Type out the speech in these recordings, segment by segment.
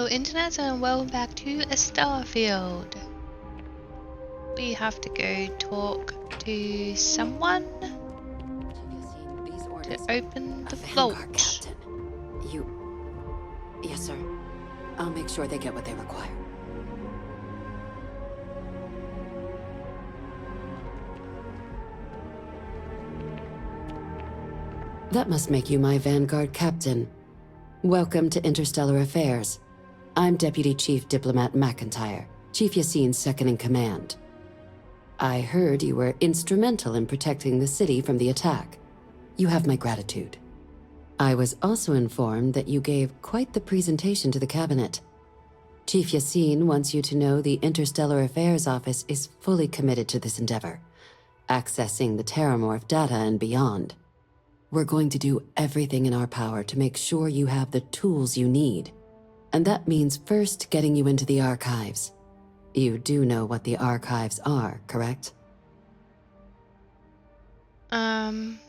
internet, and welcome back to Starfield. We have to go talk to someone to open the vault. Captain. Yes, sir. I'll make sure they get what they require. That must make you my Vanguard captain. Welcome to Interstellar Affairs. I'm Deputy Chief Diplomat McIntyre, Chief Yassine's second-in-command. I heard you were instrumental in protecting the city from the attack. You have my gratitude. I was also informed that you gave quite the presentation to the cabinet. Chief Yassine wants you to know the Interstellar Affairs Office is fully committed to this endeavor, accessing the Terramorph data and beyond. We're going to do everything in our power to make sure you have the tools you need. And that means first getting you into the archives. You do know what the archives are, correct? They're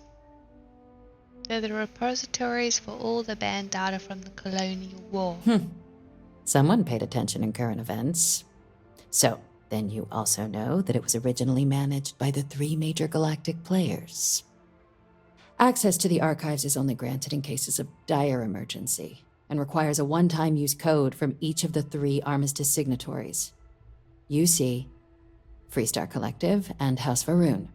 the repositories for all the banned data from the Colonial War. Someone paid attention in current events. So, then you also know that it was originally managed by the 3 major galactic players. Access to the archives is only granted in cases of dire emergency, and requires a one-time use code from each of the 3 Armistice signatories. UC, Freestar Collective, and House Varuun.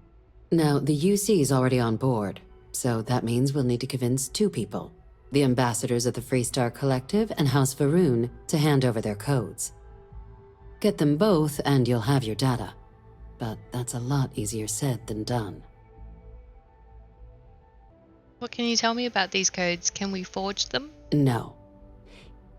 Now, the UC is already on board, so that means we'll need to convince 2 people, the ambassadors of the Freestar Collective and House Varuun, to hand over their codes. Get them both and you'll have your data. But that's a lot easier said than done. What can you tell me about these codes? Can we forge them? No.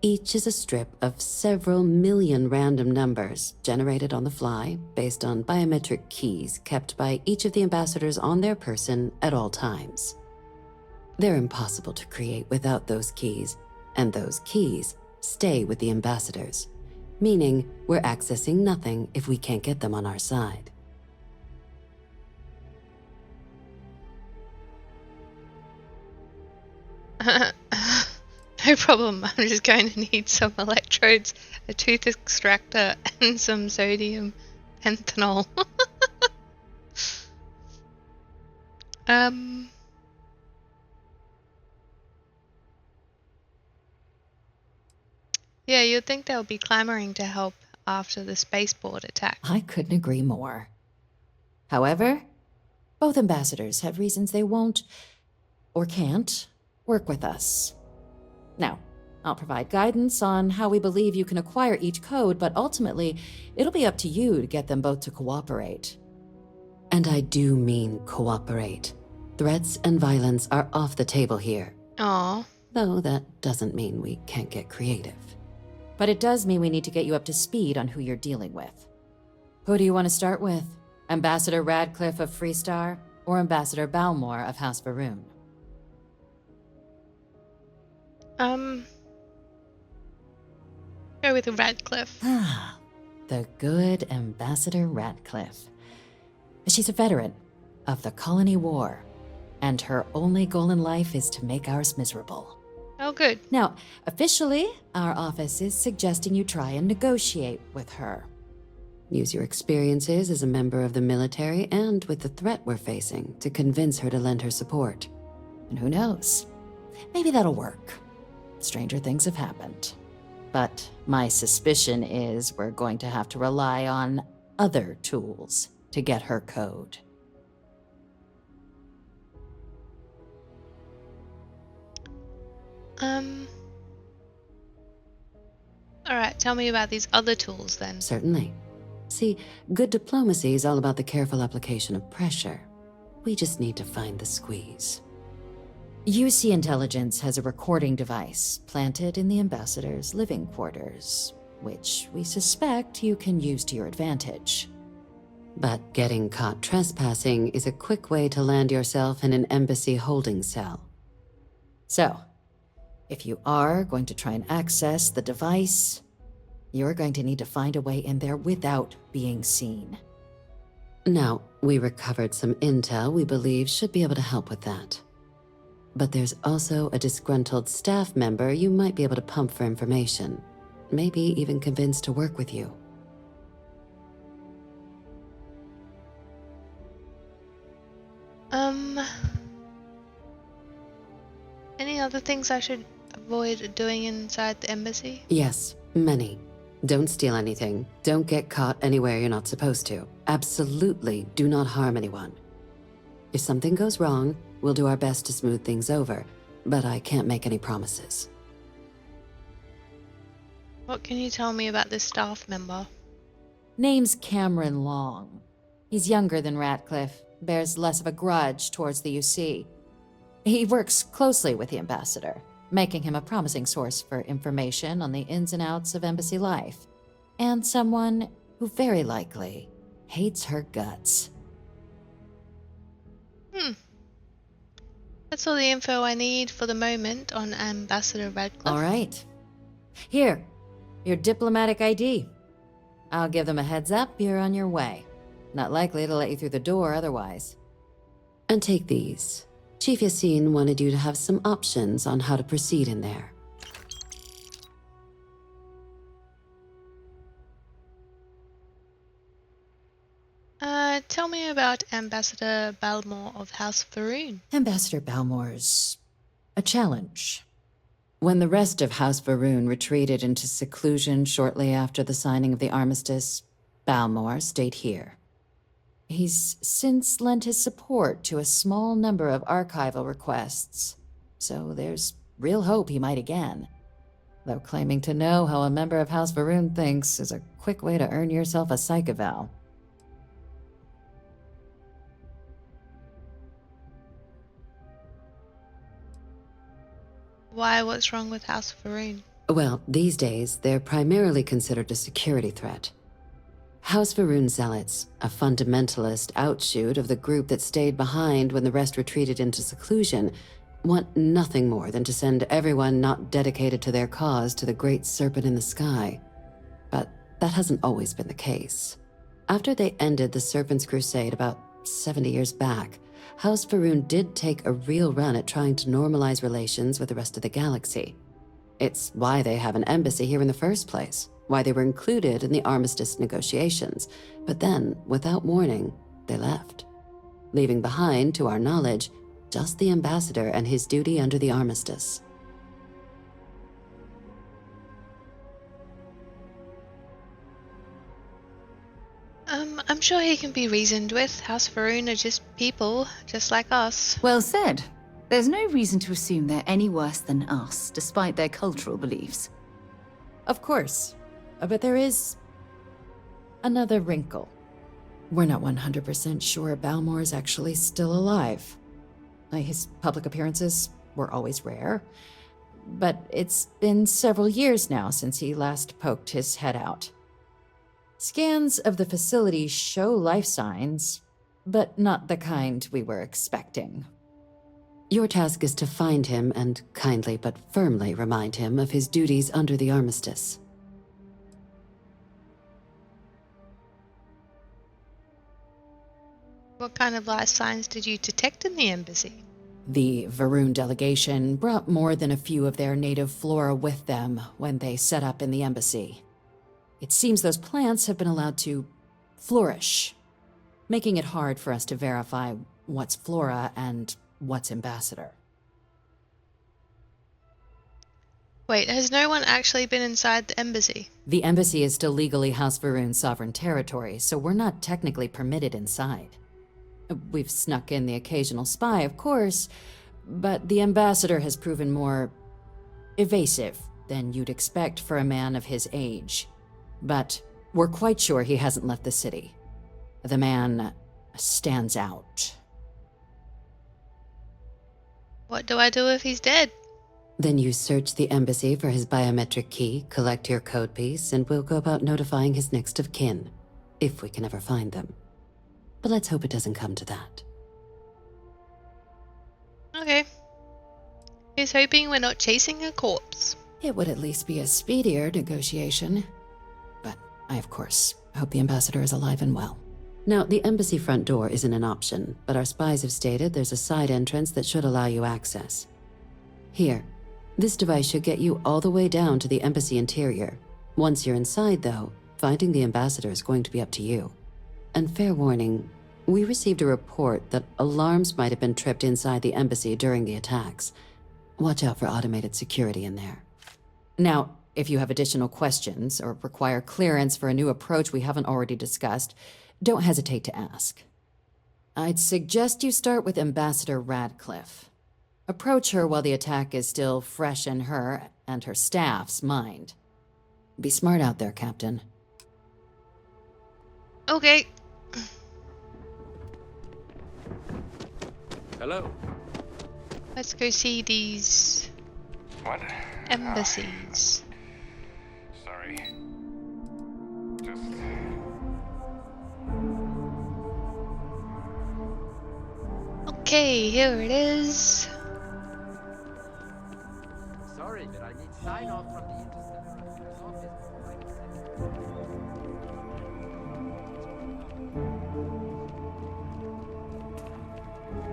Each is a strip of several million random numbers generated on the fly based on biometric keys kept by each of the ambassadors on their person at all times. They're impossible to create without those keys, and those keys stay with the ambassadors, meaning we're accessing nothing if we can't get them on our side. No problem. I'm just going to need some electrodes, a tooth extractor, and some sodium pentanol. Yeah, you'd think they'll be clamoring to help after the spaceport attack. I couldn't agree more. However, both ambassadors have reasons they won't, or can't, work with us. Now, I'll provide guidance on how we believe you can acquire each code, but ultimately, it'll be up to you to get them both to cooperate. And I do mean cooperate. Threats and violence are off the table here. Aww. Though that doesn't mean we can't get creative. But it does mean we need to get you up to speed on who you're dealing with. Who do you want to start with? Ambassador Radcliffe of Freestar, or Ambassador Balmore of House Varuun? Go with Radcliffe. Ah, the good Ambassador Radcliffe. She's a veteran of the Colony War, and her only goal in life is to make ours miserable. Oh, good. Now, officially, our office is suggesting you try and negotiate with her. Use your experiences as a member of the military and with the threat we're facing to convince her to lend her support. And who knows? Maybe that'll work. Stranger things have happened. But my suspicion is we're going to have to rely on other tools to get her code. Alright, tell me about these other tools then. Certainly. See, good diplomacy is all about the careful application of pressure. We just need to find the squeeze. UC Intelligence has a recording device planted in the ambassador's living quarters, which we suspect you can use to your advantage. But getting caught trespassing is a quick way to land yourself in an embassy holding cell. So, if you are going to try and access the device, you're going to need to find a way in there without being seen. Now, we recovered some intel we believe should be able to help with that. But there's also a disgruntled staff member you might be able to pump for information. maybe even convinced to work with you. Any other things I should avoid doing inside the embassy? Yes, many. Don't steal anything. Don't get caught anywhere you're not supposed to. Absolutely do not harm anyone. If something goes wrong, we'll do our best to smooth things over, but I can't make any promises. What can you tell me about this staff member? Name's Cameron Long. He's younger than Ratcliffe, bears less of a grudge towards the UC. He works closely with the ambassador, making him a promising source for information on the ins and outs of embassy life, and someone who very likely hates her guts. That's all the info I need for the moment on Ambassador Radcliffe. All right. Here, your diplomatic ID. I'll give them a heads up you're on your way. Not likely to let you through the door otherwise. And take these. Chief Yassine wanted you to have some options on how to proceed in there. Tell me about Ambassador Balmore of House Varuun. Ambassador Balmore's a challenge. When the rest of House Varuun retreated into seclusion shortly after the signing of the Armistice, Balmore stayed here. He's since lent his support to a small number of archival requests, so there's real hope he might again. Though claiming to know how a member of House Varuun thinks is a quick way to earn yourself a psych eval. Why, what's wrong with House Varuun? Well, these days, they're primarily considered a security threat. House Varuun Zealots, a fundamentalist outshoot of the group that stayed behind when the rest retreated into seclusion, want nothing more than to send everyone not dedicated to their cause to the great serpent in the sky. But that hasn't always been the case. After they ended the Serpent's Crusade about 70 years back, House Varuun did take a real run at trying to normalize relations with the rest of the galaxy. It's why they have an embassy here in the first place, why they were included in the Armistice negotiations. But then, without warning, they left, leaving behind, to our knowledge, just the ambassador and his duty under the Armistice. I'm sure he can be reasoned with. House Varuun are just people, just like us. Well said. There's no reason to assume they're any worse than us, despite their cultural beliefs. Of course, but there is another wrinkle. We're not 100% sure Balmore's actually still alive. His public appearances were always rare, but it's been several years now since he last poked his head out. Scans of the facility show life signs, but not the kind we were expecting. Your task is to find him and kindly but firmly remind him of his duties under the Armistice. What kind of life signs did you detect in the embassy? The Varuun delegation brought more than a few of their native flora with them when they set up in the embassy. It seems those plants have been allowed to flourish, making it hard for us to verify what's flora and what's ambassador. Wait, has no one actually been inside the embassy? The embassy is still legally House Varuun sovereign territory, so we're not technically permitted inside. We've snuck in the occasional spy, of course, but the ambassador has proven more evasive than you'd expect for a man of his age. But we're quite sure he hasn't left the city. The man stands out. What do I do if he's dead? Then you search the embassy for his biometric key, collect your code piece, and we'll go about notifying his next of kin, if we can ever find them. But let's hope it doesn't come to that. Okay. He's hoping we're not chasing a corpse. It would at least be a speedier negotiation. But I, of course, hope the ambassador is alive and well. Now, the embassy front door isn't an option, but our spies have stated there's a side entrance that should allow you access. Here, this device should get you all the way down to the embassy interior. Once you're inside, though, finding the ambassador is going to be up to you. And fair warning, we received a report that alarms might have been tripped inside the embassy during the attacks. Watch out for automated security in there. Now, if you have additional questions or require clearance for a new approach we haven't already discussed, don't hesitate to ask. I'd suggest you start with Ambassador Radcliffe. Approach her while the attack is still fresh in her and her staff's mind. Be smart out there, Captain. Okay. Hello. Let's go see these What? embassies. Sorry. Just... Okay, here it is. Sorry, but I need sign off from the Interstellar Affairs office before I can send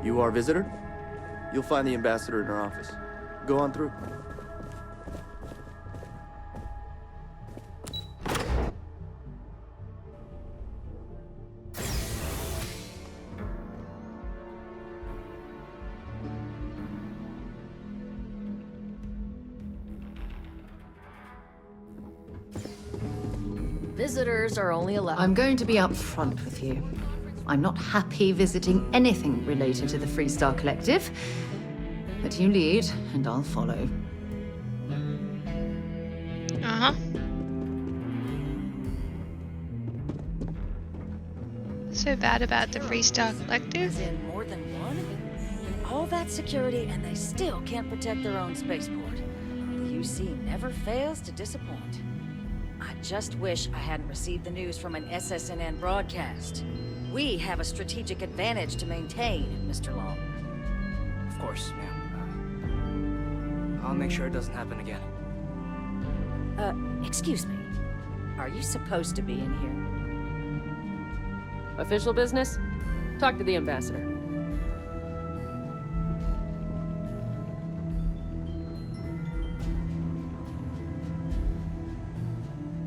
it. You are a visitor? You'll find the ambassador in her office. Go on through. Visitors are only allowed. I'm going to be upfront with you. I'm not happy visiting anything related to the Freestar Collective. But you lead, and I'll follow. Uh-huh. So bad about the Freestar Collective? As in more than one? All that security, and they still can't protect their own spaceport. The UC never fails to disappoint. I just wish I hadn't received the news from an SSNN broadcast. We have a strategic advantage to maintain, Mr. Long. Of course, ma'am. I'll make sure it doesn't happen again. Excuse me. Are you supposed to be in here? Official business? Talk to the ambassador.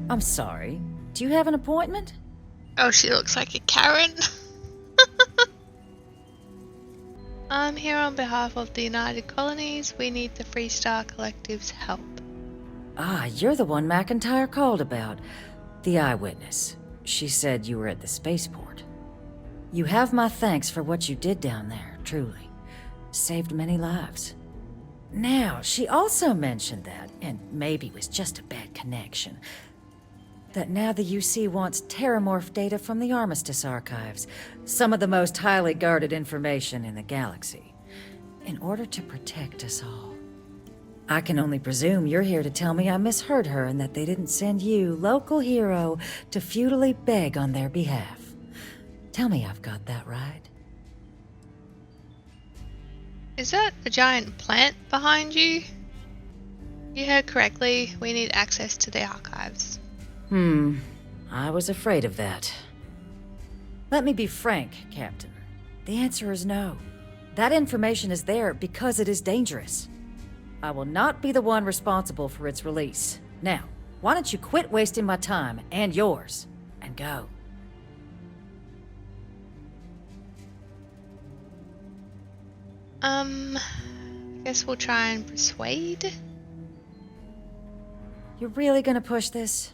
I'm sorry. Do you have an appointment? Oh, she looks like a Karen. I'm here on behalf of the United Colonies. We need the Freestar Collective's help. Ah, you're the one McIntyre called about. The eyewitness. She said you were at the spaceport. You have my thanks for what you did down there, truly. Saved many lives. Now, she also mentioned that, and maybe it was just a bad connection, that now the UC wants terramorph data from the Armistice Archives, some of the most highly guarded information in the galaxy, in order to protect us all. I can only presume you're here to tell me I misheard her and that they didn't send you, local hero, to futilely beg on their behalf. Tell me I've got that right. Is that a giant plant behind you? You heard correctly. We need access to the archives. I was afraid of that. Let me be frank, Captain. The answer is no. That information is there because it is dangerous. I will not be the one responsible for its release. Now, why don't you quit wasting my time and yours, and go? Guess we'll try and persuade. You're really gonna push this?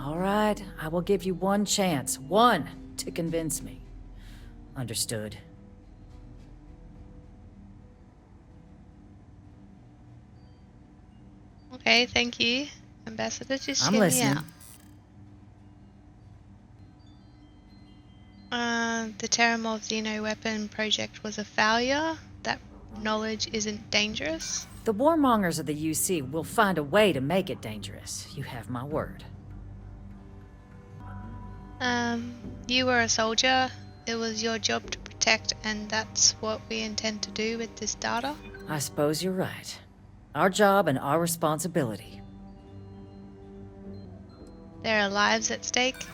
All right, I will give you one chance. One to convince me. Understood. Okay, thank you. Ambassador, just I'm hear me listening. out. The Terramorph Xeno weapon project was a failure. That knowledge isn't dangerous. The warmongers of the UC will find a way to make it dangerous. You have my word. You were a soldier. It was your job to protect, and that's what we intend to do with this data. I suppose you're right. Our job and our responsibility. There are lives at stake.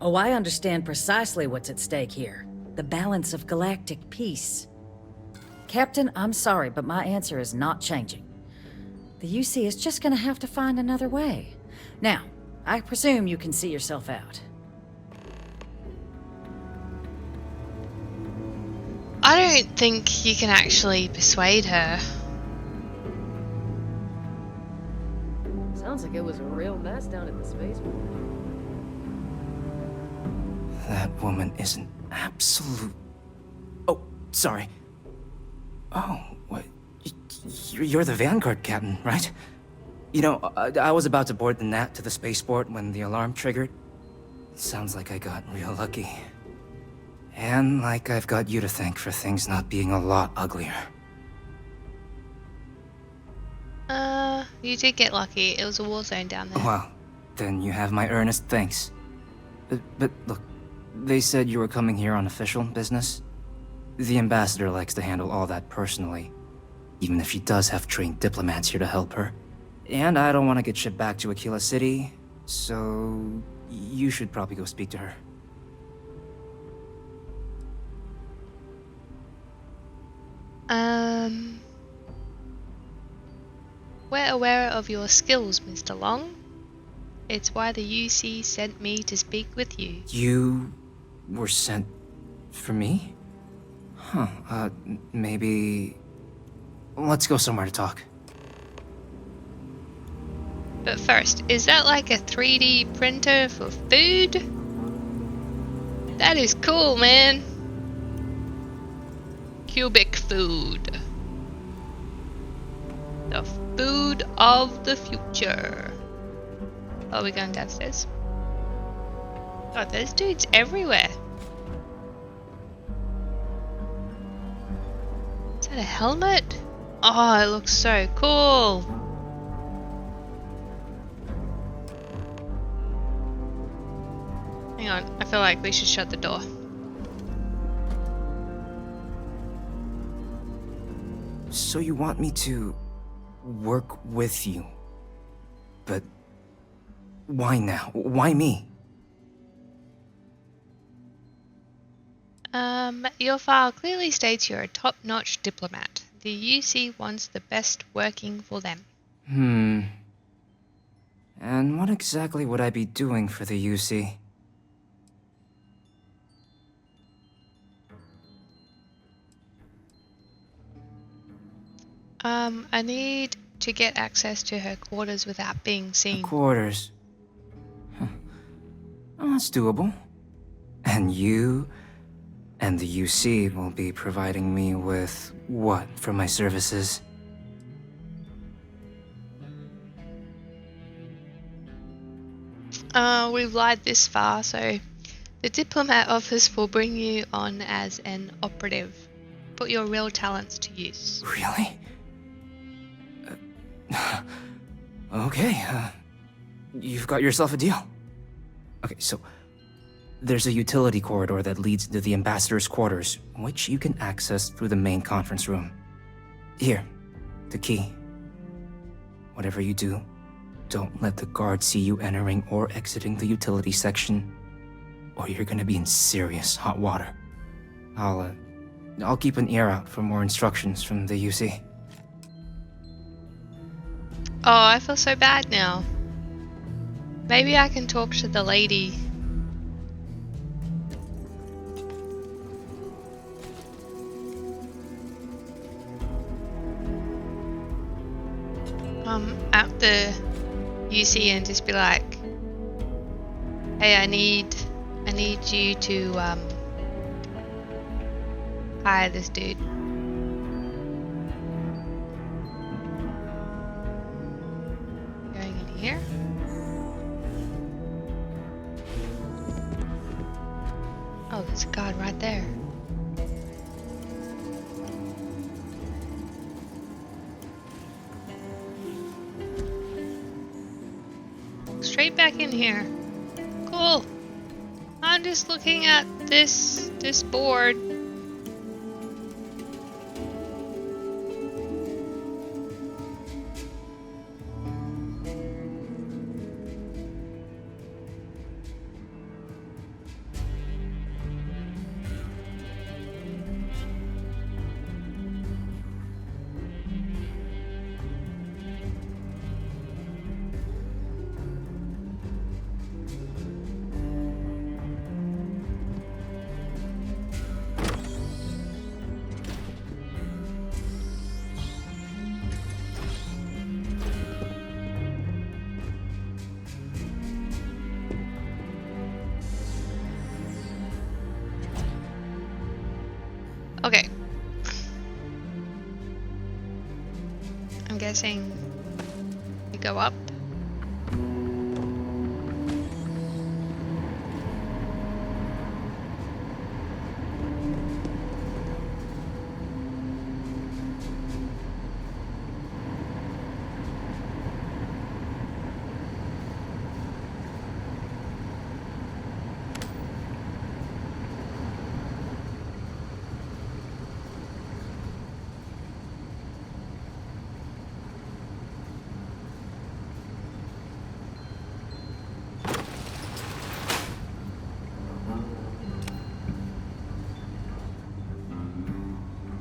Oh, I understand precisely what's at stake here. The balance of galactic peace. Captain, I'm sorry, but my answer is not changing. The UC is just gonna have to find another way. Now, I presume you can see yourself out. I don't think you can actually persuade her. Sounds like it was a real mess down at the spaceport. That woman is an absolute... Oh, sorry. Oh, what? You're the Vanguard captain, right? You know, I was about to board the Nat to the spaceport when the alarm triggered. Sounds like I got real lucky. And like I've got you to thank for things not being a lot uglier. You did get lucky. It was a war zone down there. Well, then you have my earnest thanks. But look, they said you were coming here on official business. The ambassador likes to handle all that personally, even if she does have trained diplomats here to help her. And I don't want to get shipped back to Aquila City, so you should probably go speak to her. We're aware of your skills, Mr. Long. It's why the UC sent me to speak with you. You were sent for me? Huh, maybe... Let's go somewhere to talk. But first, is that like a 3D printer for food? That is cool, man. Cubic food. The food of the future. Oh, we're going downstairs. Oh, there's dudes everywhere. Is that a helmet? Oh, it looks so cool. Hang on, I feel like we should shut the door. So you want me to work with you? But why now? Why me? Your file clearly states you're a top-notch diplomat. The UC wants the best working for them. And what exactly would I be doing for the UC? I need to get access to her quarters without being seen. Quarters. Huh. Oh, that's doable. And you and the UC will be providing me with what for my services? We've lied this far, so the diplomat office will bring you on as an operative. Put your real talents to use. Really? Okay, you've got yourself a deal. Okay, so there's a utility corridor that leads to the ambassador's quarters, which you can access through the main conference room. Here, the key. Whatever you do, don't let the guards see you entering or exiting the utility section, or you're gonna be in serious hot water. I'll keep an ear out for more instructions from the UC. Oh, I feel so bad now. Maybe I can talk to the lady. At the UC and just be like, hey, I need you to hire this dude. Going in here. Oh, there's a guard right there. Straight back in here. Cool. I'm just looking at this board. Okay. I'm guessing you go up.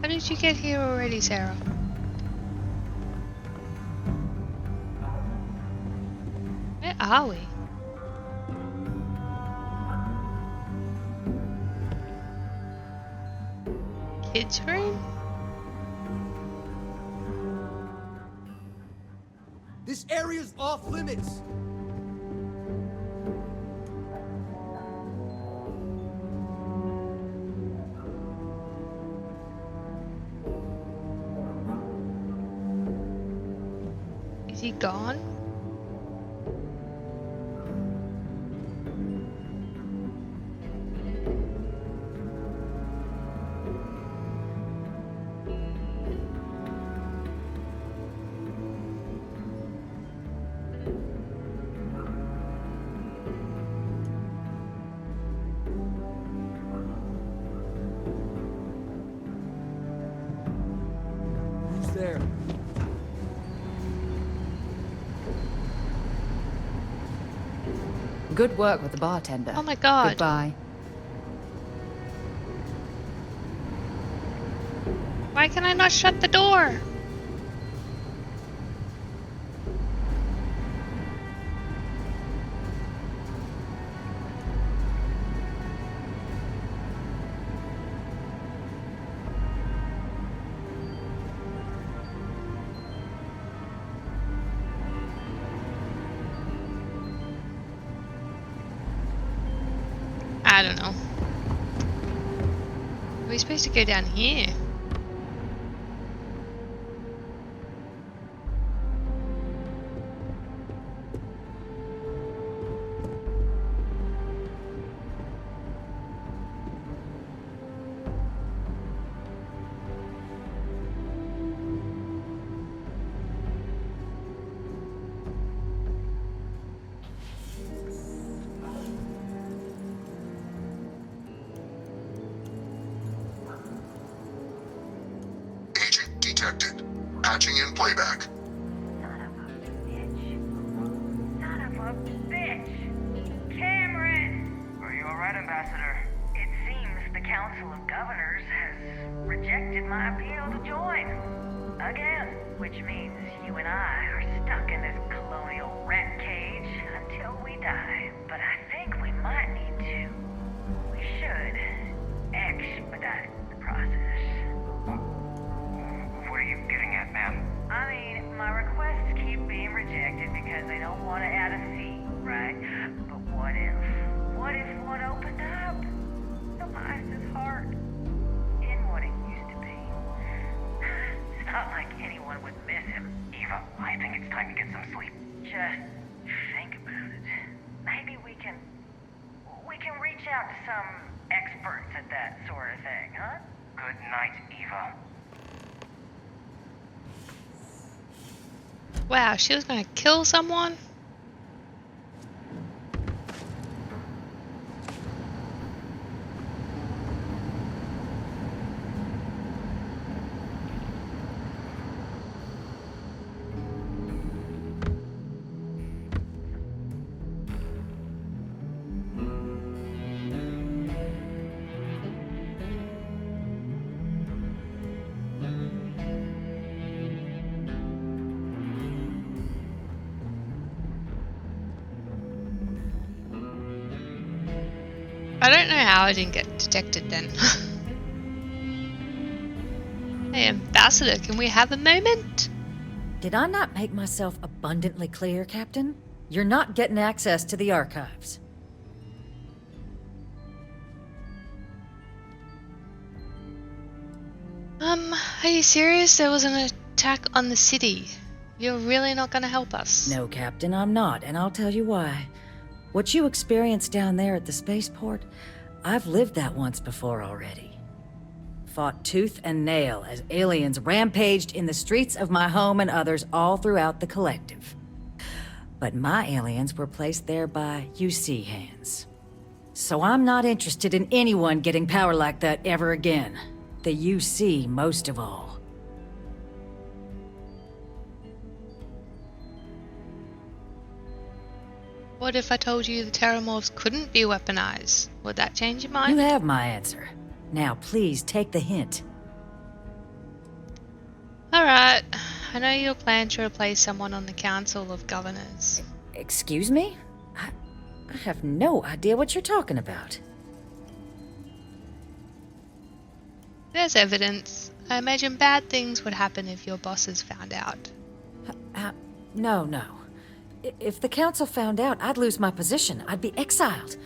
How did you get here already, Sarah? Where are we? Kids' room? This area's off limits! Is he gone? Who's there? Good work with the bartender. Oh my god. Goodbye. Why can I not shut the door? I don't know. Are we supposed to go down here? Detected. Patching in playback. Son of a bitch. Son of a bitch. Cameron! Are you alright, Ambassador? It seems the Council of Governors has rejected my appeal to join. Again. Which means you and I are stuck in this colonial rat cage until we die. But I think we might need to. We should expedite the process. What are you getting at, ma'am? I mean, my requests keep being rejected because they don't want to add a fee, right? But what if one opened up? The Mice's heart in what it used to be. It's not like anyone would miss him. Eva, I think it's time to get some sleep. Just think about it. Maybe we can reach out to some experts at that sort of thing, huh? Good night, Eva. Wow, she was gonna kill someone? I don't know how I didn't get detected then. Hey, Ambassador, can we have a moment? Did I not make myself abundantly clear, Captain? You're not getting access to the archives. Are you serious? There was an attack on the city. You're really not gonna help us? No, Captain, I'm not, and I'll tell you why. What you experienced down there at the spaceport, I've lived that once before already. Fought tooth and nail as aliens rampaged in the streets of my home and others all throughout the collective. But my aliens were placed there by UC hands. So I'm not interested in anyone getting power like that ever again. The UC most of all. What if I told you the Terramorphs couldn't be weaponized? Would that change your mind? You have my answer. Now please take the hint. Alright, I know your plan to replace someone on the Council of Governors. Excuse me? I have no idea what you're talking about. There's evidence. I imagine bad things would happen if your bosses found out. No. If the council found out, I'd lose my position. I'd be exiled.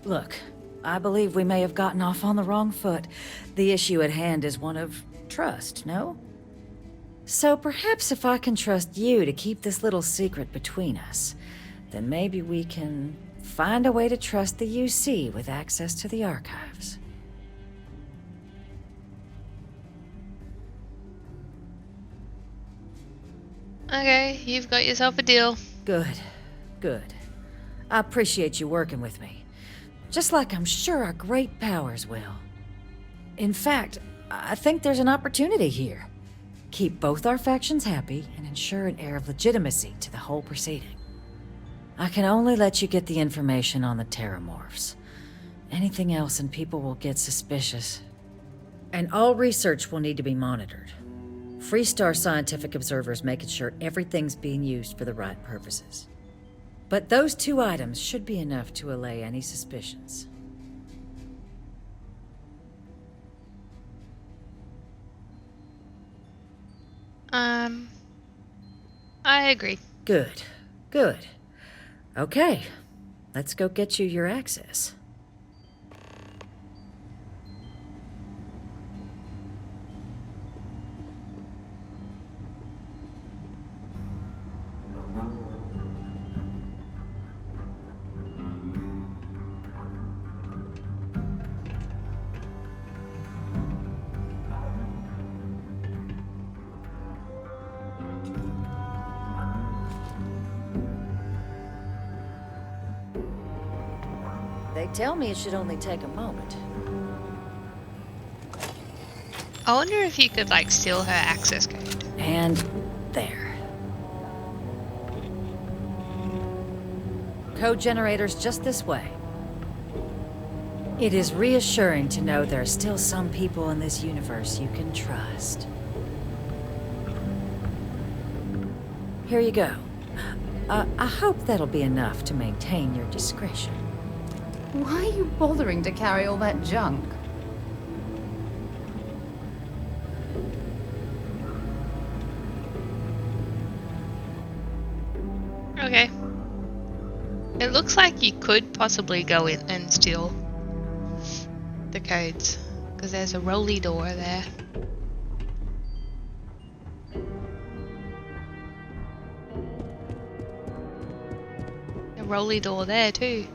Look, I believe we may have gotten off on the wrong foot. The issue at hand is one of trust, no? So perhaps if I can trust you to keep this little secret between us, then maybe we can find a way to trust the UC with access to the archives. Okay, you've got yourself a deal. Good. I appreciate you working with me. Just like I'm sure our great powers will. In fact, I think there's an opportunity here. Keep both our factions happy and ensure an air of legitimacy to the whole proceeding. I can only let you get the information on the Terramorphs. Anything else and people will get suspicious. And all research will need to be monitored. Freestar scientific observers making sure everything's being used for the right purposes. But those 2 items should be enough to allay any suspicions. I agree. Good. Okay, let's go get you your access. They tell me it should only take a moment. I wonder if you could, steal her access code. And there. Code generator's just this way. It is reassuring to know there are still some people in this universe you can trust. Here you go. I hope that'll be enough to maintain your discretion. Why are you bothering to carry all that junk? Okay. It looks like you could possibly go in and steal the codes, because there's a rolly door there. A rolly door there too.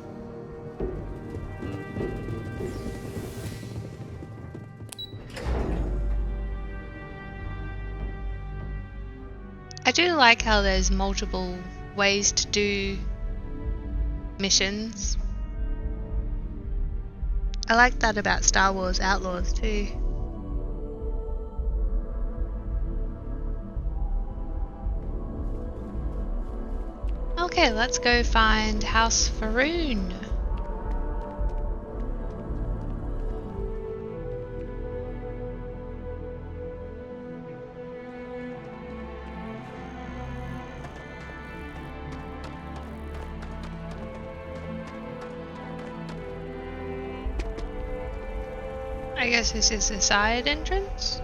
I do like how there's multiple ways to do missions. I like that about Star Wars Outlaws too. Okay, let's go find House Varuun. I guess this is the side entrance.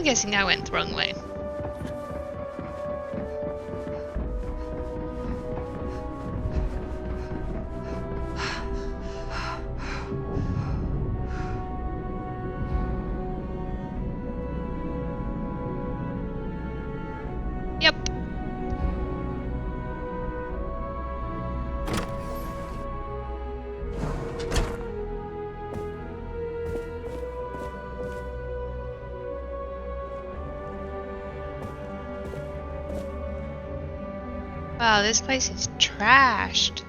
I'm guessing I went the wrong way. Yep. Wow, this place is trashed.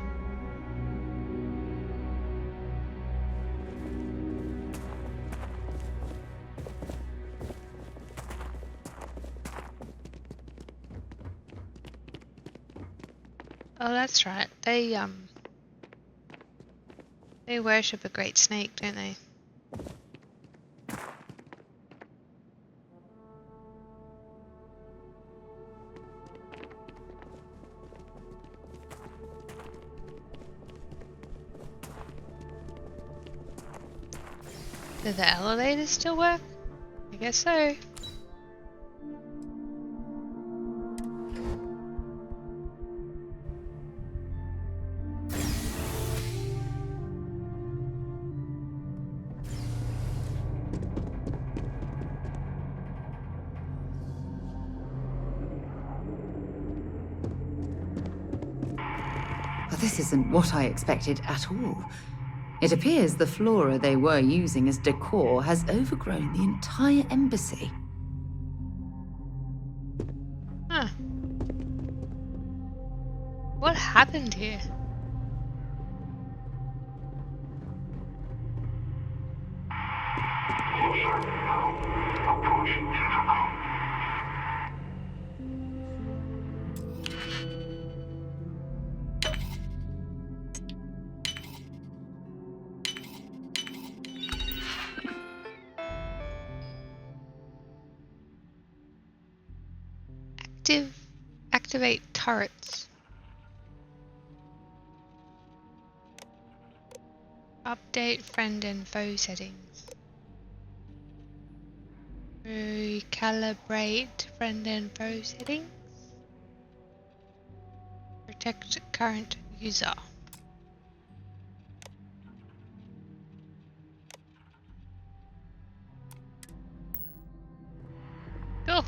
Oh, that's right. They worship a great snake, don't they? Do the elevators still work? I guess so. But this isn't what I expected at all. It appears the flora they were using as decor has overgrown the entire embassy. Huh. What happened here? Activate turrets. Update friend and foe settings. Recalibrate friend and foe settings. Protect current user. Cool.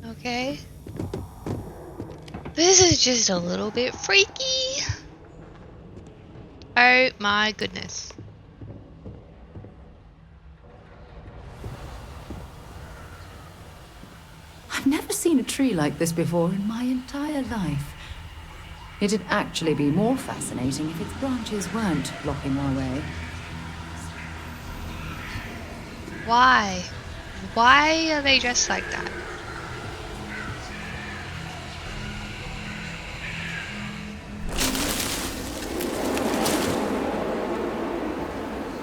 Okay. This is just a little bit freaky. Oh my goodness. I've never seen a tree like this before in my entire life. It'd actually be more fascinating if its branches weren't blocking our way. Why? Why are they dressed like that?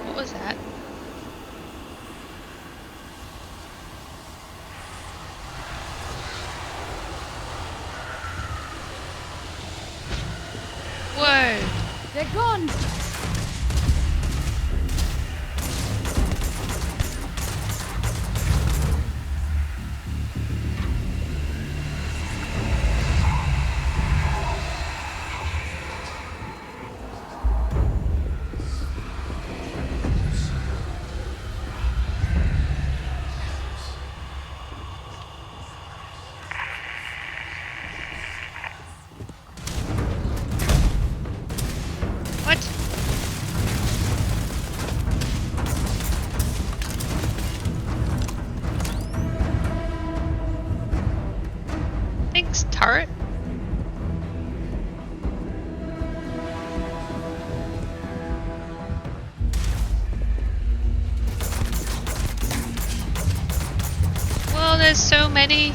What was that? Whoa! They're gone! What? turret? Well, there's so many.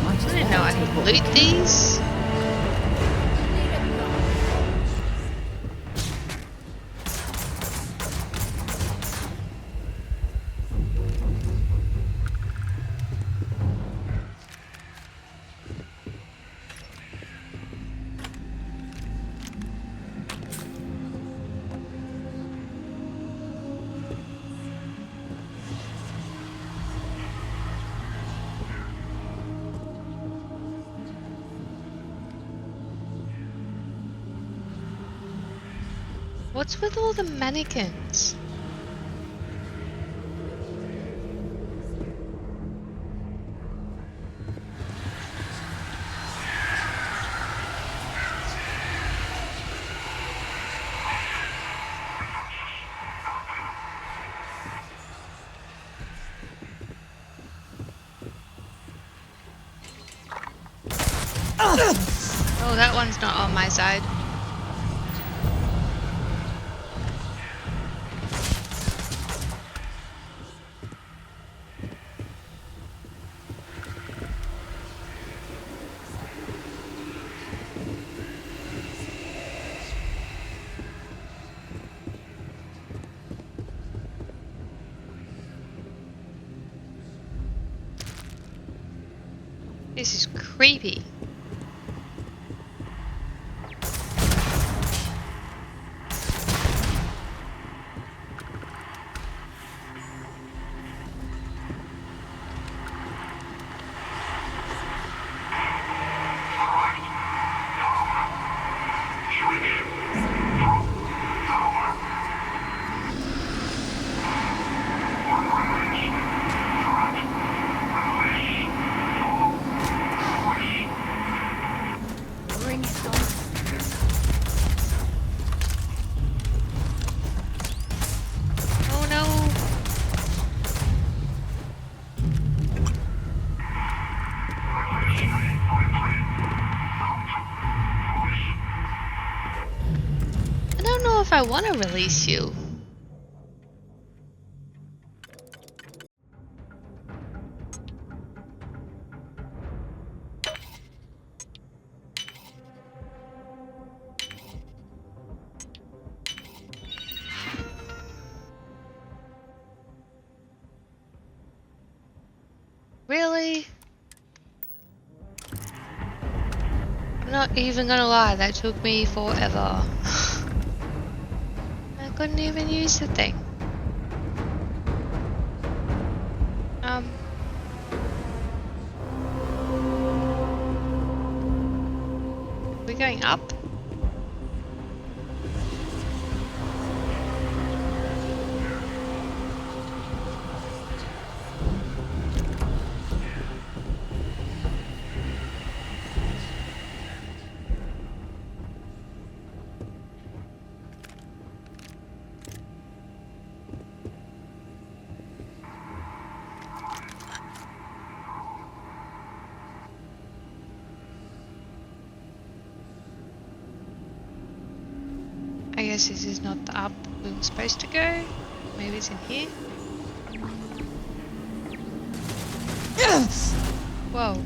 I didn't know I could loot these. What's with all the mannequins? Oh, that one's not on my side. This is creepy. If I want to release you. Really? I'm not even gonna lie, that took me forever. Couldn't even use the thing. We're going up? I guess this is not the up we were supposed to go. Maybe it's in here. Whoa.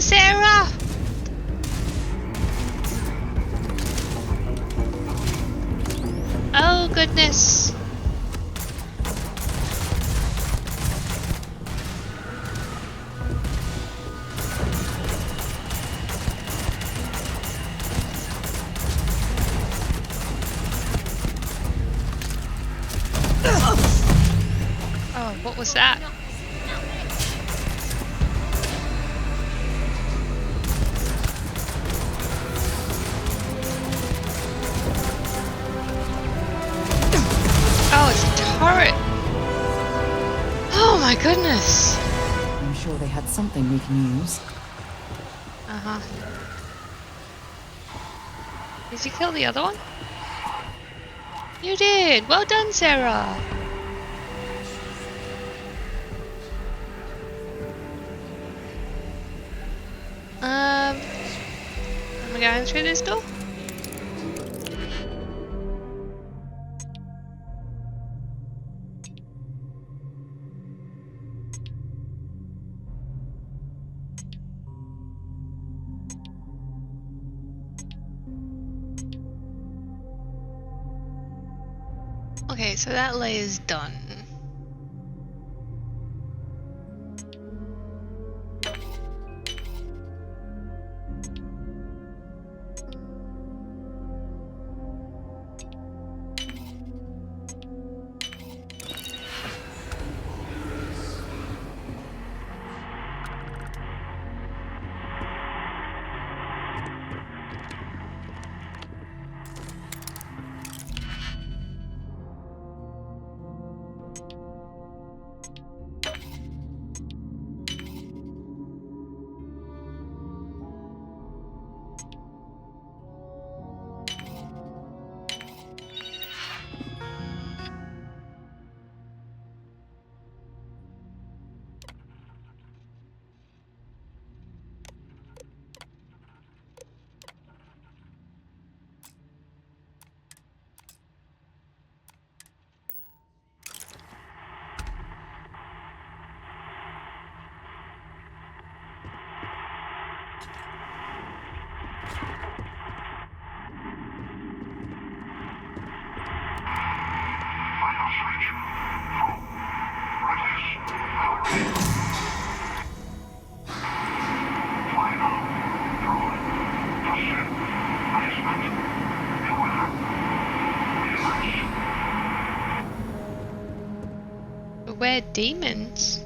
Sarah! Oh goodness. What was that? Oh, it's a turret. Oh my goodness. I'm sure they had something we can use. Uh-huh. Did you kill the other one? You did! Well done, Sarah! Am I going through this door? Okay, so that layer's done. We're demons.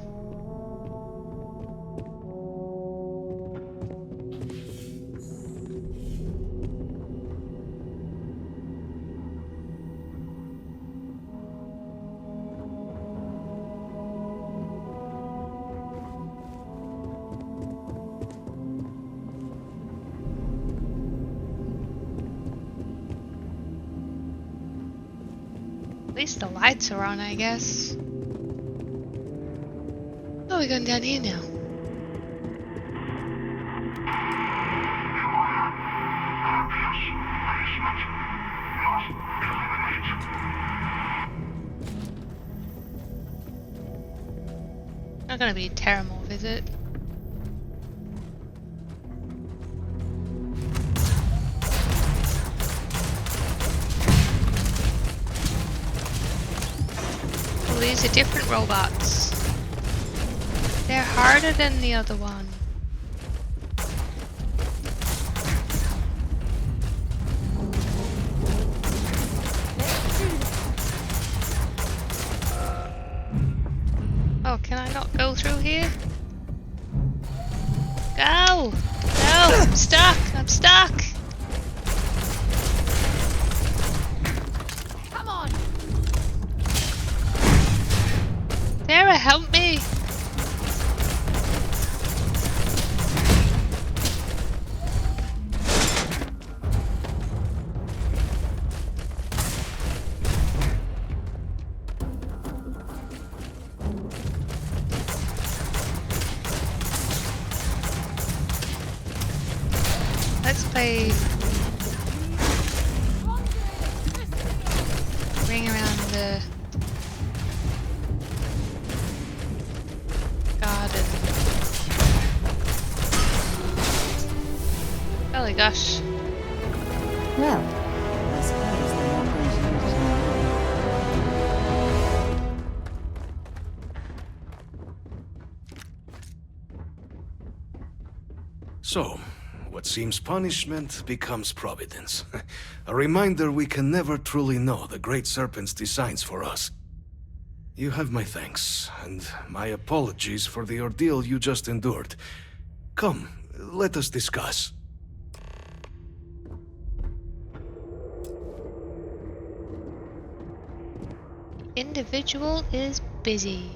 At least the lights are on, I guess. Oh, we're going down here now. Not gonna be a Terramorph, is it? Well, these are different robots. They're harder than the other one. Oh, can I not go through here? Go! No! I'm stuck! I'm stuck! Come on! Sarah, help me! Let's play. Ring around the garden. Holy gosh. Well, I suppose they're not going to use it. So, what seems punishment becomes providence. A reminder we can never truly know the Great Serpent's designs for us. You have my thanks, and my apologies for the ordeal you just endured. Come, let us discuss. Individual is busy.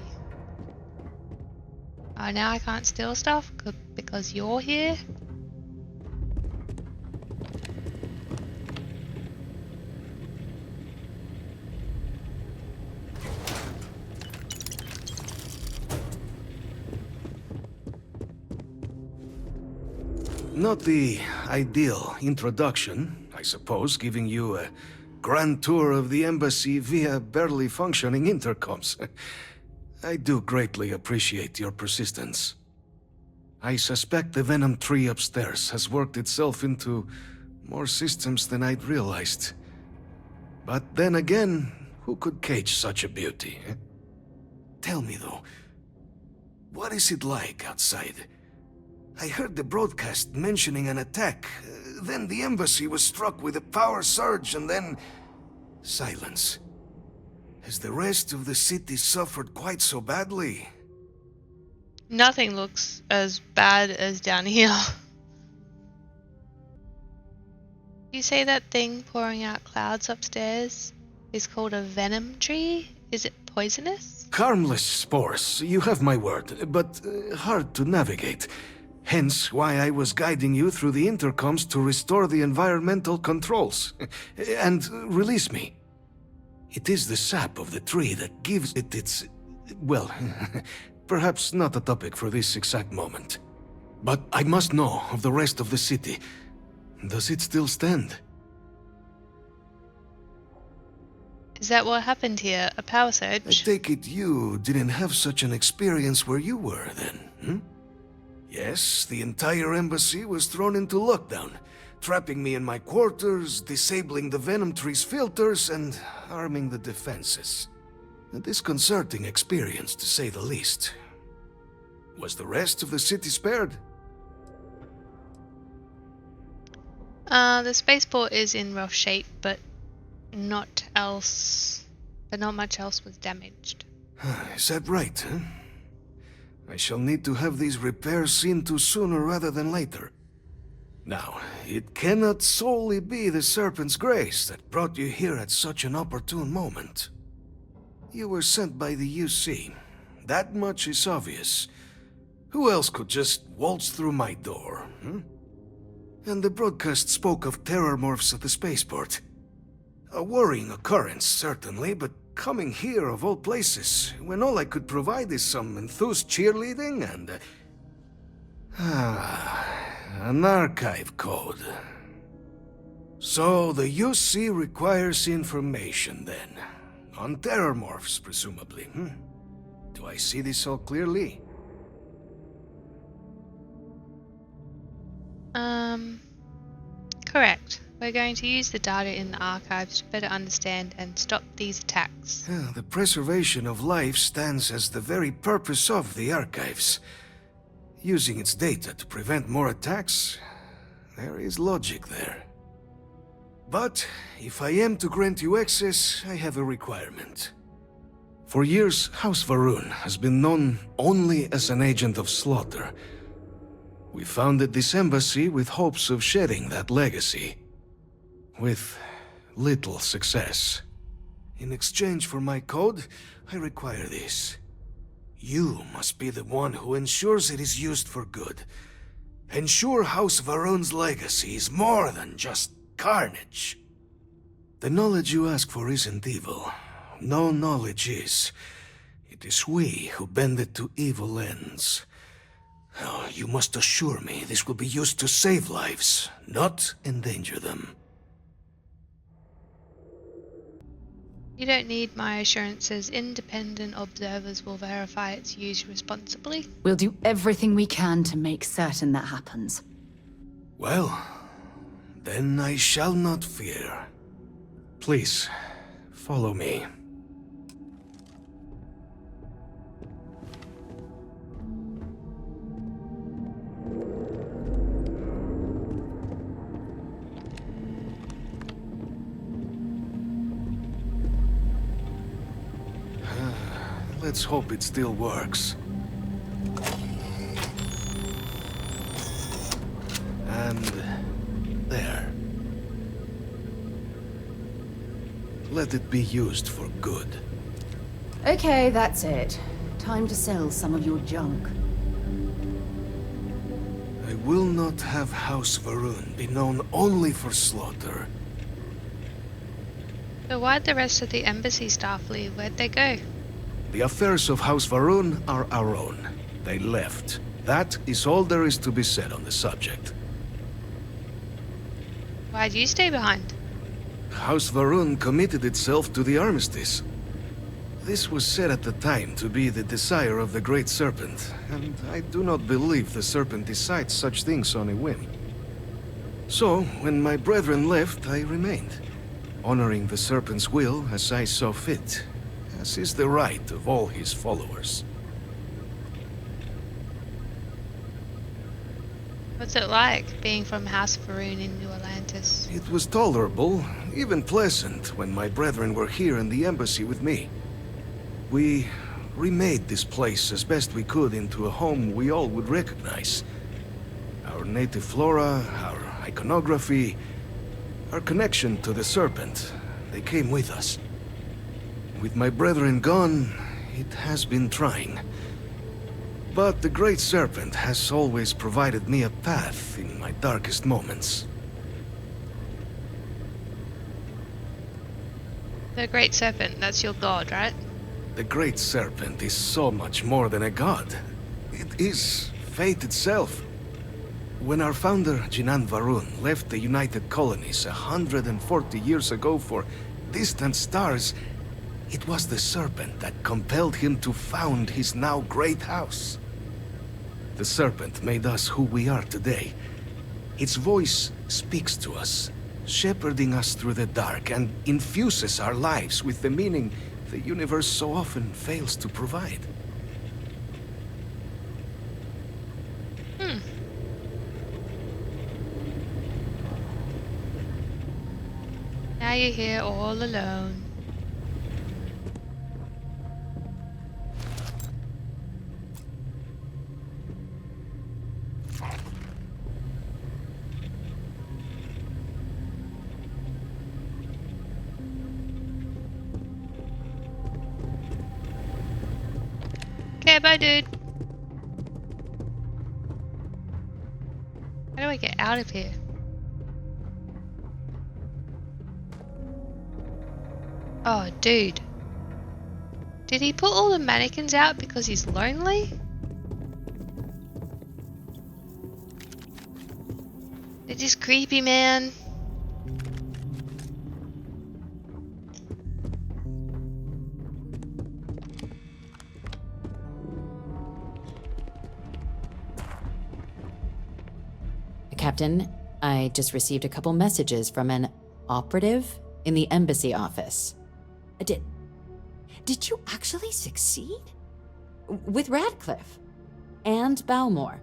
Oh, now I can't steal stuff because you're here? Not the ideal introduction, I suppose, giving you a grand tour of the embassy via barely functioning intercoms. I do greatly appreciate your persistence. I suspect the Venom tree upstairs has worked itself into more systems than I'd realized. But then again, who could cage such a beauty? Tell me though, what is it like outside? I heard the broadcast mentioning an attack. Then the embassy was struck with a power surge and then... silence. Has the rest of the city suffered quite so badly? Nothing looks as bad as down here. You say that thing pouring out clouds upstairs is called a venom tree? Is it poisonous? Harmless spores, you have my word, but hard to navigate. Hence why I was guiding you through the intercoms to restore the environmental controls. And release me. It is the sap of the tree that gives it its... well, perhaps not a topic for this exact moment. But I must know of the rest of the city. Does it still stand? Is that what happened here? A power surge? I take it you didn't have such an experience where you were then, Yes, the entire embassy was thrown into lockdown, trapping me in my quarters, disabling the Venom Tree's filters, and arming the defenses. A disconcerting experience, to say the least. Was the rest of the city spared? The spaceport is in rough shape, but not much else was damaged. Is that right, I shall need to have these repairs seen to sooner rather than later. Now, it cannot solely be the Serpent's grace that brought you here at such an opportune moment. You were sent by the UC. That much is obvious. Who else could just waltz through my door, And the broadcast spoke of terror morphs at the spaceport. A worrying occurrence, certainly, but coming here of all places, when all I could provide is some enthused cheerleading and... an archive code. So the UC requires information then. On terror morphs, presumably, Do I see this all clearly? Correct. We're going to use the data in the archives to better understand and stop these attacks. The preservation of life stands as the very purpose of the archives. Using its data to prevent more attacks, there is logic there. But if I am to grant you access, I have a requirement. For years, House Varuun has been known only as an agent of slaughter. We founded this embassy with hopes of shedding that legacy. With little success. In exchange for my code, I require this. You must be the one who ensures it is used for good. Ensure House Varuun's legacy is more than just carnage. The knowledge you ask for isn't evil. No knowledge is. It is we who bend it to evil ends. Oh, you must assure me this will be used to save lives, not endanger them. You don't need my assurances. Independent observers will verify its use responsibly. We'll do everything we can to make certain that happens. Well, then I shall not fear. Please, follow me. Let's hope it still works. And there. Let it be used for good. Okay, that's it. Time to sell some of your junk. I will not have House Varuun be known only for slaughter. So why'd the rest of the embassy staff leave? Where'd they go? The affairs of House Varuun are our own. They left. That is all there is to be said on the subject. Why'd you stay behind? House Varuun committed itself to the Armistice. This was said at the time to be the desire of the Great Serpent, and I do not believe the Serpent decides such things on a whim. So, when my brethren left, I remained, honoring the Serpent's will as I saw fit, as is the right of all his followers. What's it like, being from House Varuun in New Atlantis? It was tolerable, even pleasant, when my brethren were here in the embassy with me. We remade this place as best we could into a home we all would recognize. Our native flora, our iconography, our connection to the Serpent, they came with us. With my brethren gone, it has been trying. But the Great Serpent has always provided me a path in my darkest moments. The Great Serpent, that's your god, right? The Great Serpent is so much more than a god. It is fate itself. When our founder, Jinan Varuun, left the United Colonies 140 years ago for distant stars, it was the Serpent that compelled him to found his now great house. The Serpent made us who we are today. Its voice speaks to us, shepherding us through the dark, and infuses our lives with the meaning the universe so often fails to provide. Now you're here all alone. Okay, bye, dude. How do I get out of here? Oh, dude. Did he put all the mannequins out because he's lonely? They're just creepy, man. Captain, I just received a couple messages from an operative in the embassy office. Did you actually succeed? With Radcliffe? And Balmore?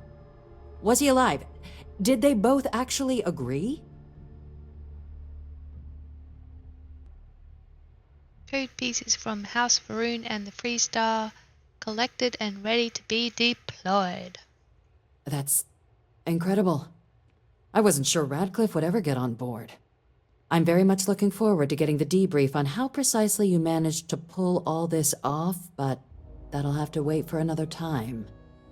Was he alive? Did they both actually agree? Code pieces from House Varuun and the Freestar collected and ready to be deployed. That's incredible. I wasn't sure Radcliffe would ever get on board. I'm very much looking forward to getting the debrief on how precisely you managed to pull all this off, but that'll have to wait for another time.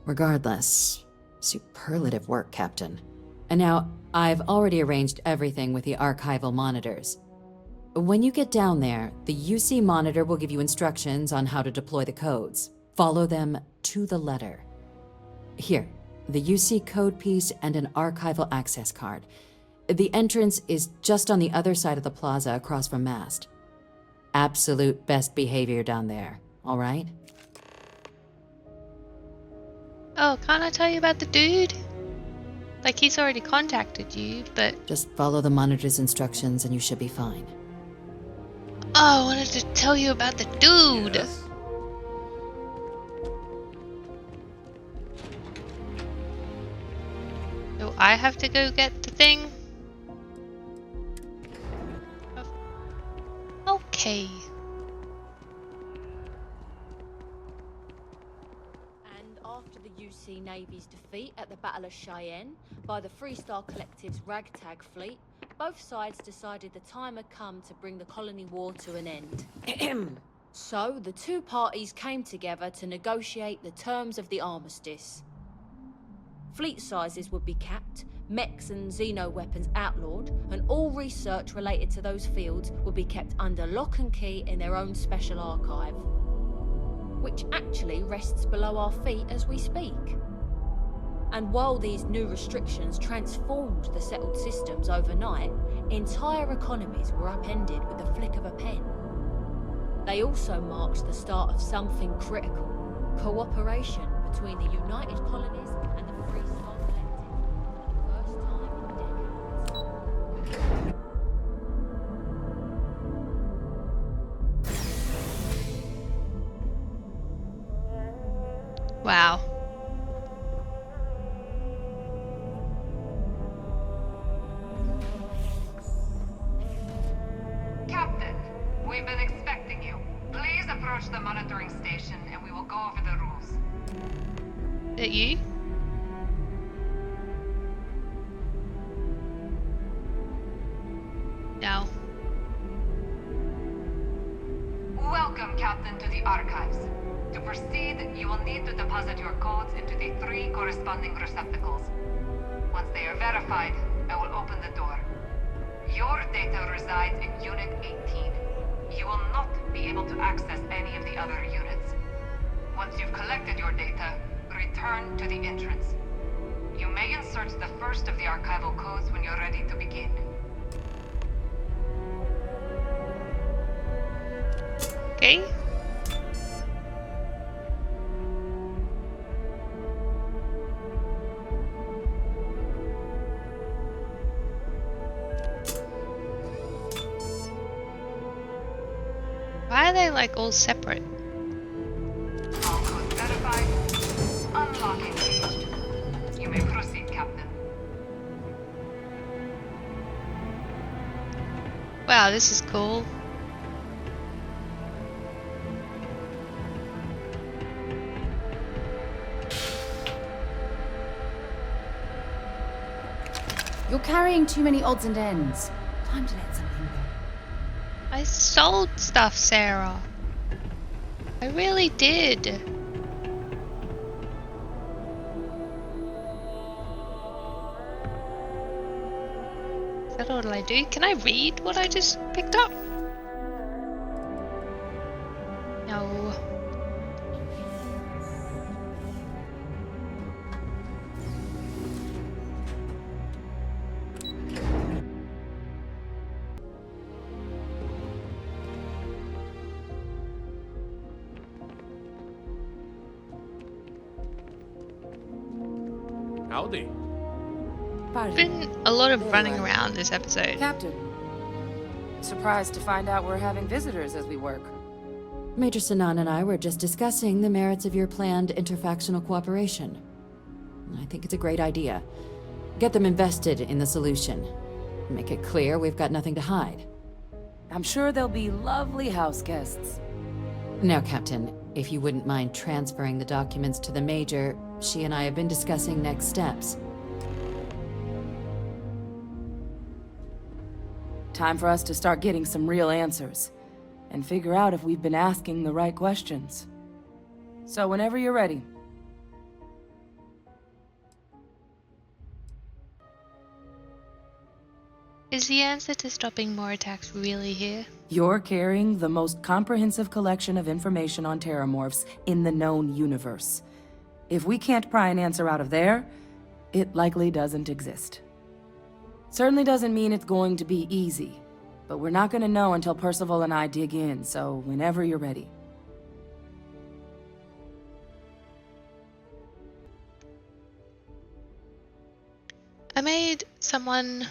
Regardless, superlative work, Captain. And now, I've already arranged everything with the archival monitors. When you get down there, the UC monitor will give you instructions on how to deploy the codes. Follow them to the letter. Here, the UC code piece and an archival access card. The entrance is just on the other side of the plaza across from Mast. Absolute best behavior down there, all right? Oh, can't I tell you about the dude? Like, he's already contacted you, but... Just follow the monitor's instructions and you should be fine. Oh, I wanted to tell you about the dude! Yes? So I have to go get the thing? Okay. Navy's defeat at the Battle of Cheyenne by the Freestar Collective's ragtag fleet, both sides decided the time had come to bring the colony war to an end. So, the two parties came together to negotiate the terms of the armistice. Fleet sizes would be capped, mechs and xeno-weapons outlawed, and all research related to those fields would be kept under lock and key in their own special archive, which actually rests below our feet as we speak. And while these new restrictions transformed the settled systems overnight, entire economies were upended with the flick of a pen. They also marked the start of something critical: cooperation between the United Colonies and the Freestar Collective for the first time in decades. Wow. Captain, we've been expecting you. Please approach the monitoring station and we will go over the rules. That you? No. Welcome, Captain, to the Archives. To proceed, you will need to deposit your codes into the 3 corresponding receptacles. Once they are verified, I will open the door. Your data resides in Unit 18. You will not be able to access any of the other units. Once you've collected your data, return to the entrance. You may insert the first of the archival codes when you're ready to begin. Okay. Why are they like all separate? All codes verified. Unlock engaged. You may proceed, Captain. Wow, this is cool. You're carrying too many odds and ends. Time to let something go. I sold stuff, Sarah. I really did. Is that all I do? Can I read what I just picked up? No. Howdy. Been a lot of running around this episode. Captain. Surprised to find out we're having visitors as we work. Major Sinan and I were just discussing the merits of your planned interfactional cooperation. I think it's a great idea. Get them invested in the solution. Make it clear we've got nothing to hide. I'm sure they'll be lovely house guests. Now, Captain, if you wouldn't mind transferring the documents to the Major, she and I have been discussing next steps. Time for us to start getting some real answers, and figure out if we've been asking the right questions. So whenever you're ready. Is the answer to stopping more attacks really here? You're carrying the most comprehensive collection of information on terramorphs in the known universe. If we can't pry an answer out of there, it likely doesn't exist. Certainly doesn't mean it's going to be easy, but we're not going to know until Percival and I dig in, so whenever you're ready. I made someone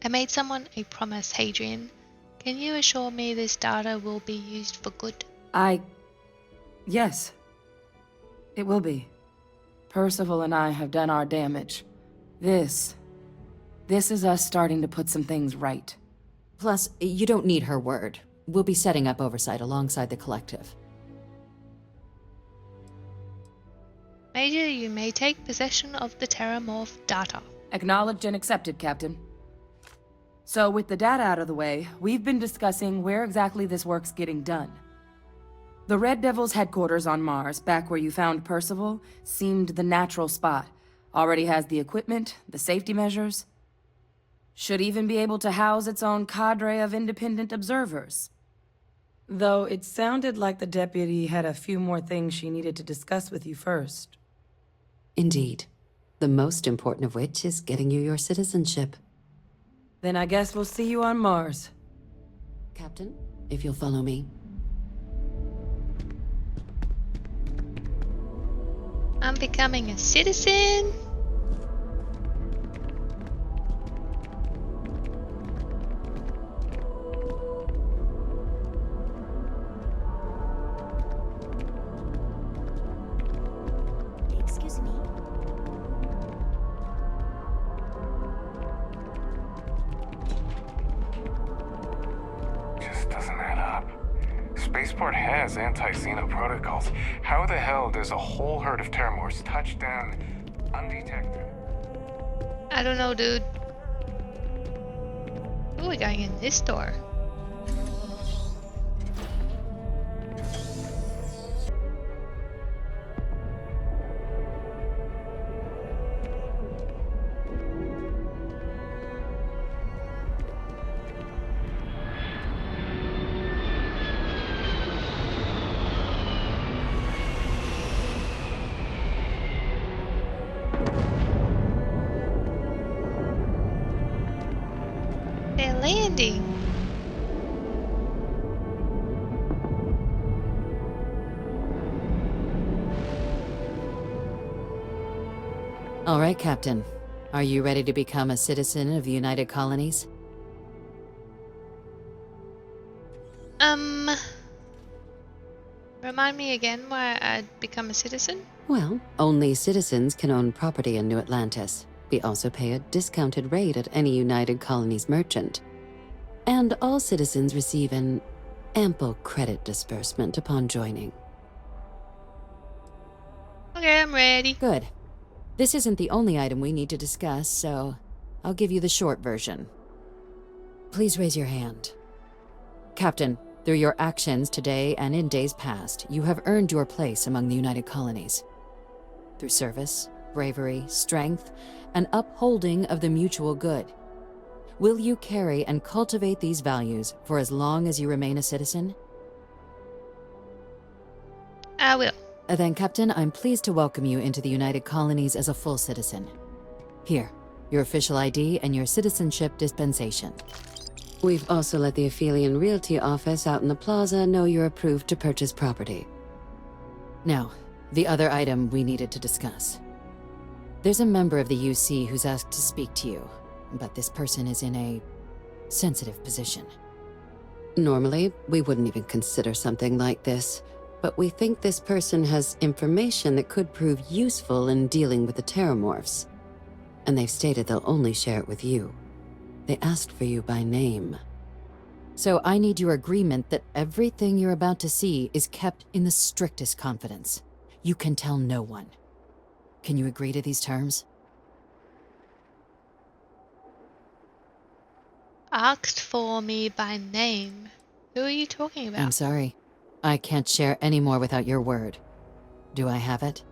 a promise, Hadrian. Can you assure me this data will be used for good? Yes. It will be. Percival and I have done our damage. This is us starting to put some things right. Plus, you don't need her word. We'll be setting up oversight alongside the collective. Major, you may take possession of the Terramorph data. Acknowledged and accepted, Captain. So, with the data out of the way, we've been discussing where exactly this work's getting done. The Red Devil's headquarters on Mars, back where you found Percival, seemed the natural spot. Already has the equipment, the safety measures. Should even be able to house its own cadre of independent observers. Though it sounded like the deputy had a few more things she needed to discuss with you first. Indeed. The most important of which is getting you your citizenship. Then I guess we'll see you on Mars. Captain, if you'll follow me. I'm becoming a citizen. Excuse me. Just doesn't add up. Spaceport has anti-Xeno protocols. How the hell does a whole herd of Terramorphs touch down undetected? I don't know, dude. Ooh, we're going in this door. They're landing. All right, Captain. Are you ready to become a citizen of the United Colonies? Remind me again why I'd become a citizen? Well, only citizens can own property in New Atlantis. We also pay a discounted rate at any United Colonies merchant. And all citizens receive an ample credit disbursement upon joining. Okay, I'm ready. Good. This isn't the only item we need to discuss, so I'll give you the short version. Please raise your hand. Captain, through your actions today and in days past, you have earned your place among the United Colonies. Through service, bravery, strength, and upholding of the mutual good. Will you carry and cultivate these values for as long as you remain a citizen? I will. Then, Captain, I'm pleased to welcome you into the United Colonies as a full citizen. Here, your official ID and your citizenship dispensation. We've also let the Aphelion Realty office out in the plaza know you're approved to purchase property. Now, the other item we needed to discuss. There's a member of the UC who's asked to speak to you, but this person is in a sensitive position. Normally, we wouldn't even consider something like this, but we think this person has information that could prove useful in dealing with the Terramorphs. And they've stated they'll only share it with you. They asked for you by name. So I need your agreement that everything you're about to see is kept in the strictest confidence. You can tell no one. Can you agree to these terms? Asked for me by name. Who are you talking about? I'm sorry. I can't share any more without your word. Do I have it?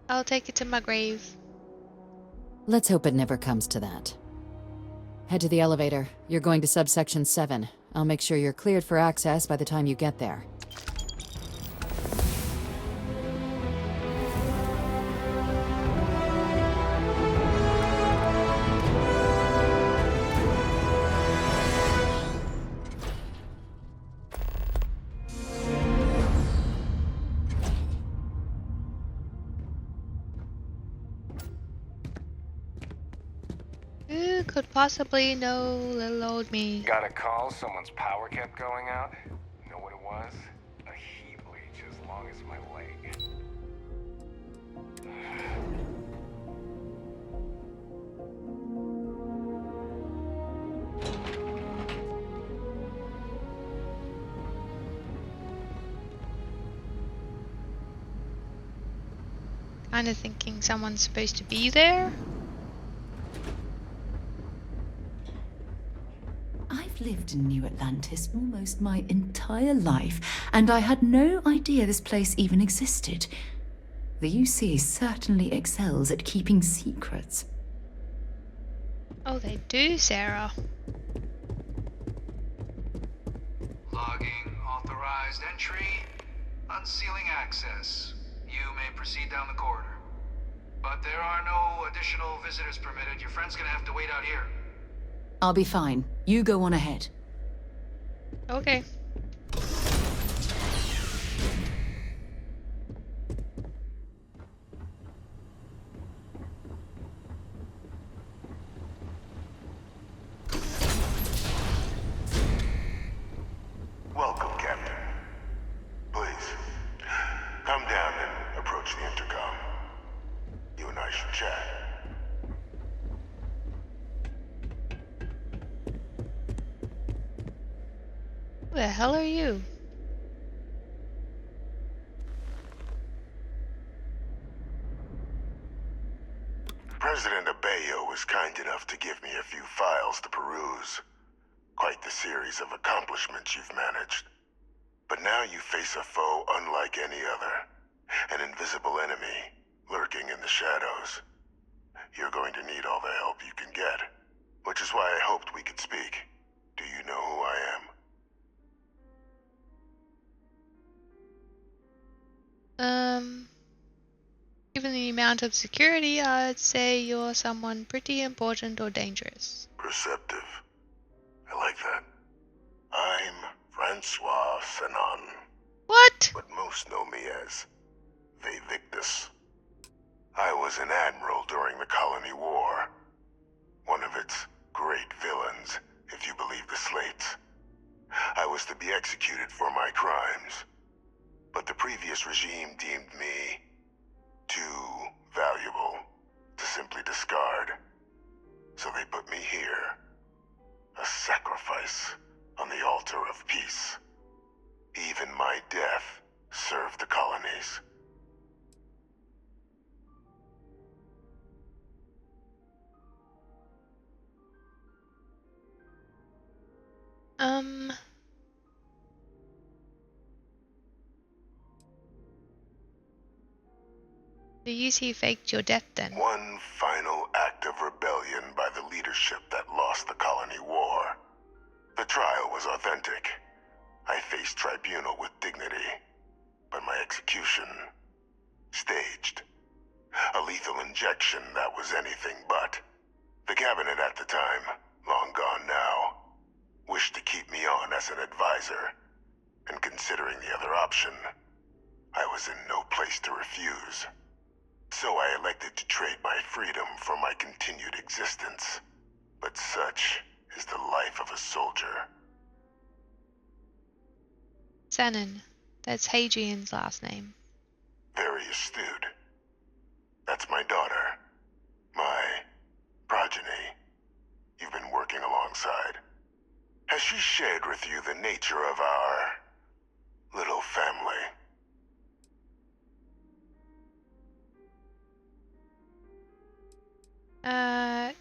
I'll take it to my grave. Let's hope it never comes to that. Head to the elevator. You're going to subsection 7. I'll make sure you're cleared for access by the time you get there. Who could possibly know little old me? Got a call, someone's power kept going out. Know what it was? A heat leech as long as my leg. Kind of thinking someone's supposed to be there. I've lived in New Atlantis almost my entire life, and I had no idea this place even existed. The UC certainly excels at keeping secrets. Oh, they do, Sarah. Logging authorized entry. Unsealing access. You may proceed down the corridor. But there are no additional visitors permitted. Your friend's gonna have to wait out here. I'll be fine. You go on ahead. Okay. Welcome, Captain. Please, come down and approach the intercom. You and I should chat. Who the hell are you? President Abeyo was kind enough to give me a few files to peruse. Quite the series of accomplishments you've managed. But now you face a foe unlike any other. An invisible enemy, lurking in the shadows. You're going to need all the help you can get. Which is why I hoped we could speak. Do you know who I am? Given the amount of security, I'd say you're someone pretty important or dangerous. Perceptive. I like that. I'm Francois Sanon. What? But most know me as Victus. I was an admiral during the Colony War. One of its great villains, if you believe the slates. I was to be executed for my crimes. But the previous regime deemed me too valuable to simply discard. So they put me here. A sacrifice on the altar of peace. Even my death served the colonies. The UC faked your death then? One final act of rebellion by the leadership that lost the Colony War. The trial was authentic. I faced tribunal with dignity. But my execution, staged. A lethal injection that was anything but. The cabinet at the time, long gone now, wished to keep me on as an advisor. And considering the other option, I was in no place to refuse. So I elected to trade my freedom for my continued existence. But such is the life of a soldier. Sanon. That's Hadrian's last name. Very astute. That's my daughter. My progeny. You've been working alongside. Has she shared with you the nature of our little family?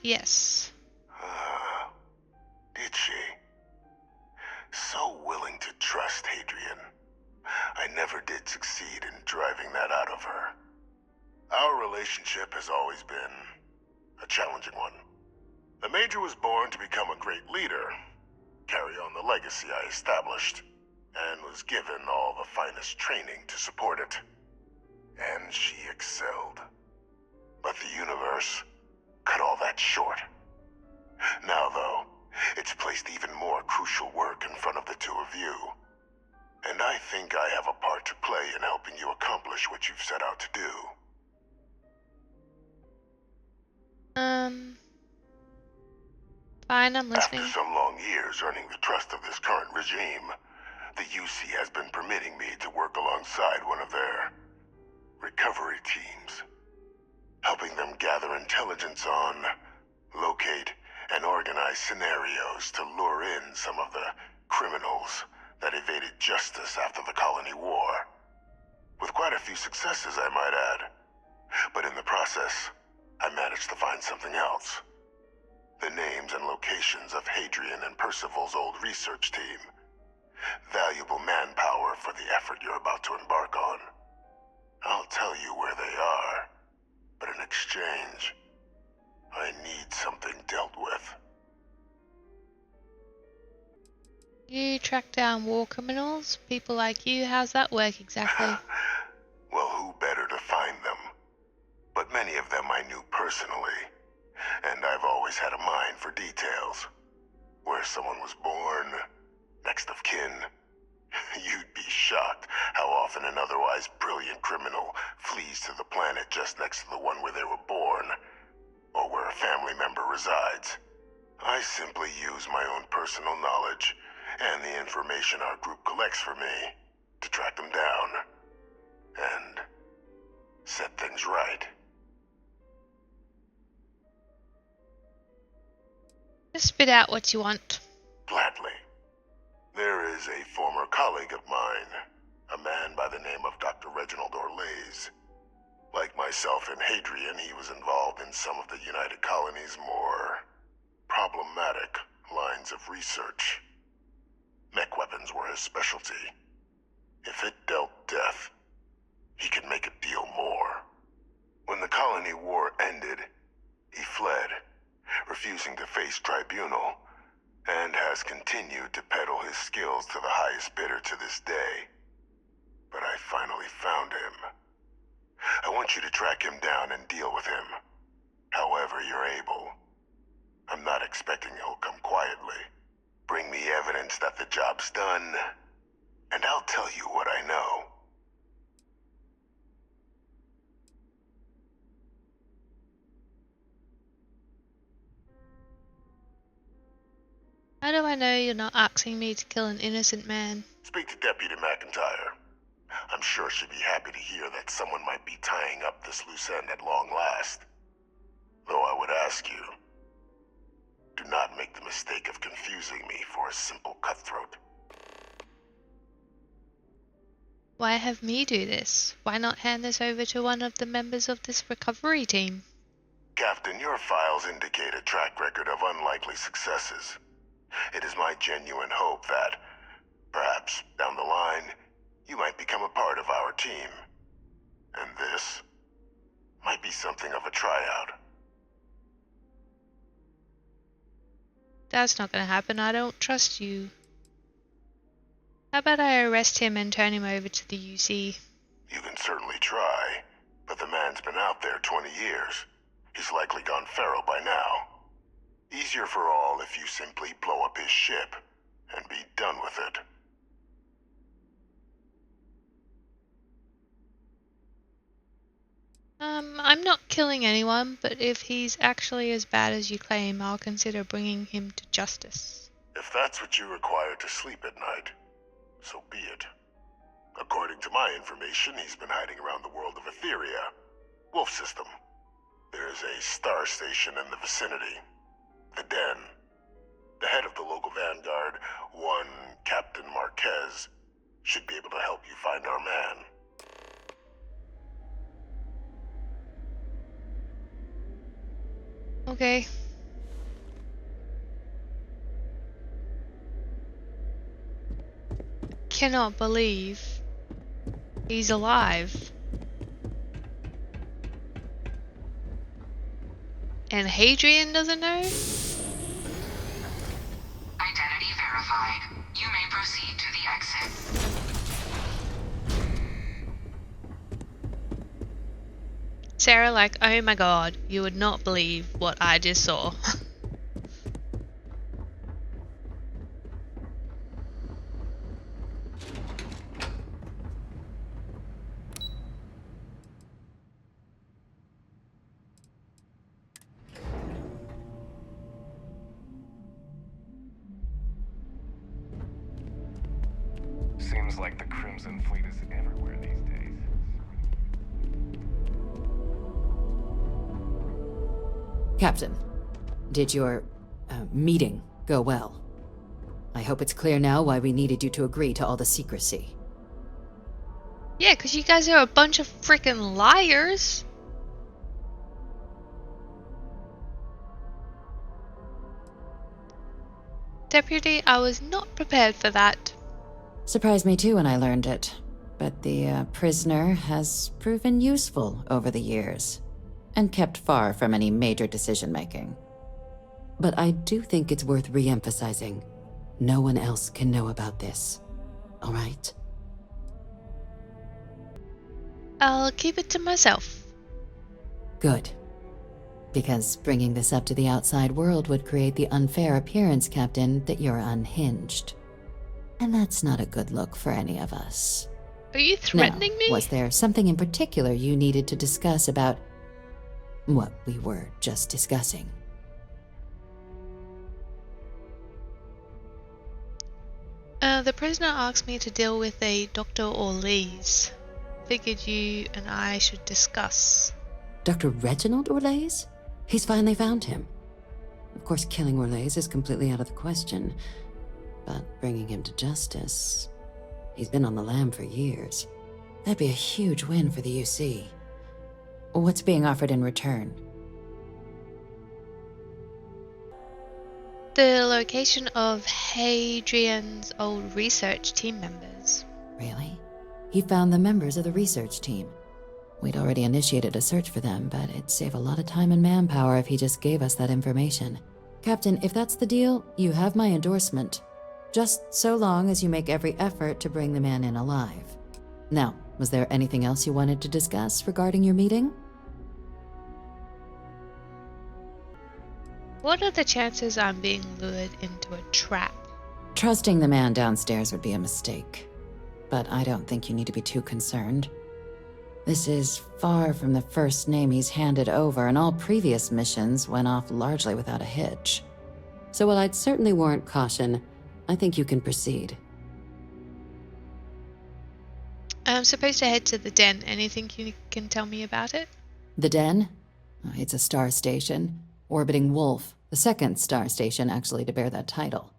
Yes. Did she? So willing to trust Hadrian. I never did succeed in driving that out of her. Our relationship has always been a challenging one. The Major was born to become a great leader, carry on the legacy I established, and was given all the finest training to support it. And she excelled. But the universe cut all that short. Now, though, it's placed even more crucial work in front of the two of you. And I think I have a part to play in helping you accomplish what you've set out to do. Fine, I'm listening. After some long years earning the trust of this current regime, the UC has been permitting me to work alongside one of their recovery teams, helping them gather intelligence on, locate, and organize scenarios to lure in some of the criminals that evaded justice after the Colony War. With quite a few successes, I might add. But in the process, I managed to find something else. The names and locations of Hadrian and Percival's old research team. Valuable manpower for the effort you're about to embark on. I'll tell you where they are, but in exchange, I need something dealt with. You track down war criminals? People like you? How's that work exactly? Well, who better to find them? But many of them I knew personally, and I've always had a mind for details. Where someone was born, next of kin. You'd be shocked how often an otherwise brilliant criminal flees to the planet just next to the one where they were born, or where a family member resides. I simply use my own personal knowledge and the information our group collects for me to track them down and set things right. Just spit out what you want. Gladly. There is a former colleague of mine, a man by the name of Dr. Reginald Orlaise. Like myself and Hadrian, he was involved in some of the United Colony's more problematic lines of research. Mech weapons were his specialty. If it dealt death, he could make a deal more. When the colony war ended, he fled, refusing to face tribunal, and has continued to peddle his skills to the highest bidder to this day. But I finally found him. I want you to track him down and deal with him, however you're able. I'm not expecting he'll come quietly. Bring me evidence that the job's done, and I'll tell you what I know. How do I know you're not asking me to kill an innocent man? Speak to Deputy McIntyre. I'm sure she'd be happy to hear that someone might be tying up this loose end at long last. Though I would ask you, do not make the mistake of confusing me for a simple cutthroat. Why have me do this? Why not hand this over to one of the members of this recovery team? Captain, your files indicate a track record of unlikely successes. It is my genuine hope that, perhaps down the line, you might become a part of our team. And this might be something of a tryout. That's not gonna happen. I don't trust you. How about I arrest him and turn him over to the UC? You can certainly try, but the man's been out there 20 years. He's likely gone feral by now. Easier for all if you simply blow up his ship and be done with it. I'm not killing anyone, but if he's actually as bad as you claim, I'll consider bringing him to justice. If that's what you require to sleep at night, so be it. According to my information, he's been hiding around the world of Etheria, Wolf System. There's a star station in the vicinity, the Den. The head of the local vanguard, one Captain Marquez, should be able to help you find our man. Okay. Cannot believe he's alive. And Hadrian doesn't know? Identity verified. You may proceed to the exit. Sarah, like, oh my god, you would not believe what I just saw. Seems like the Crimson Fleet is everywhere these days. Captain, did your meeting go well? I hope it's clear now why we needed you to agree to all the secrecy. Yeah, because you guys are a bunch of freaking liars. Deputy, I was not prepared for that. Surprised me too when I learned it. But the prisoner has proven useful over the years, and kept far from any major decision-making. But I do think it's worth re-emphasizing. No one else can know about this. All right? I'll keep it to myself. Good. Because bringing this up to the outside world would create the unfair appearance, Captain, that you're unhinged. And that's not a good look for any of us. Are you threatening me? Was there something in particular you needed to discuss about what we were just discussing? The prisoner asked me to deal with a Dr. Orlees. Figured you and I should discuss. Dr. Reginald Orlees? He's finally found him. Of course, killing Orlees is completely out of the question, but bringing him to justice... He's been on the lam for years. That'd be a huge win for the UC. What's being offered in return? The location of Hadrian's old research team members. Really? He found the members of the research team. We'd already initiated a search for them, but it'd save a lot of time and manpower if he just gave us that information. Captain, if that's the deal, you have my endorsement. Just so long as you make every effort to bring the man in alive. Now, was there anything else you wanted to discuss regarding your meeting? What are the chances I'm being lured into a trap? Trusting the man downstairs would be a mistake. But I don't think you need to be too concerned. This is far from the first name he's handed over, and all previous missions went off largely without a hitch. So while I'd certainly warrant caution, I think you can proceed. I'm supposed to head to the den. Anything you can tell me about it? The Den? It's a star station, orbiting Wolf, the second star station actually to bear that title.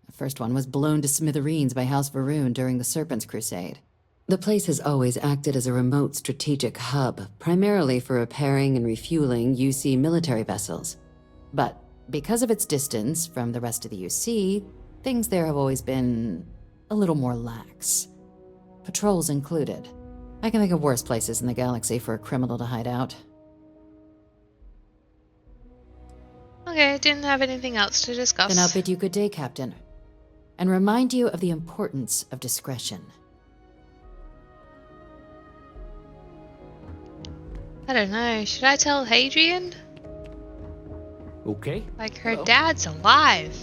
The first one was blown to smithereens by House Varuun during the Serpent's Crusade. The place has always acted as a remote strategic hub, primarily for repairing and refueling UC military vessels. But because of its distance from the rest of the UC, things there have always been a little more lax. Patrols included. I can think of worse places in the galaxy for a criminal to hide out. Okay, I didn't have anything else to discuss. Then I'll bid you good day, Captain. And remind you of the importance of discretion. I don't know, should I tell Hadrian? Okay. Like, her dad's alive.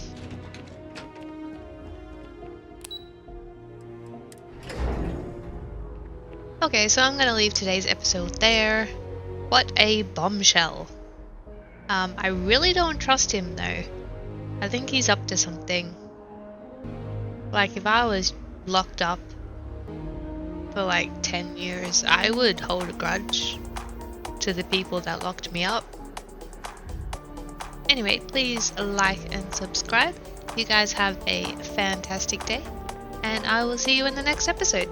Okay, so I'm gonna leave today's episode there. What a bombshell. I really don't trust him though. I think he's up to something. Like, if I was locked up for like 10 years, I would hold a grudge to the people that locked me up. Anyway, please like and subscribe. You guys have a fantastic day, and I will see you in the next episode.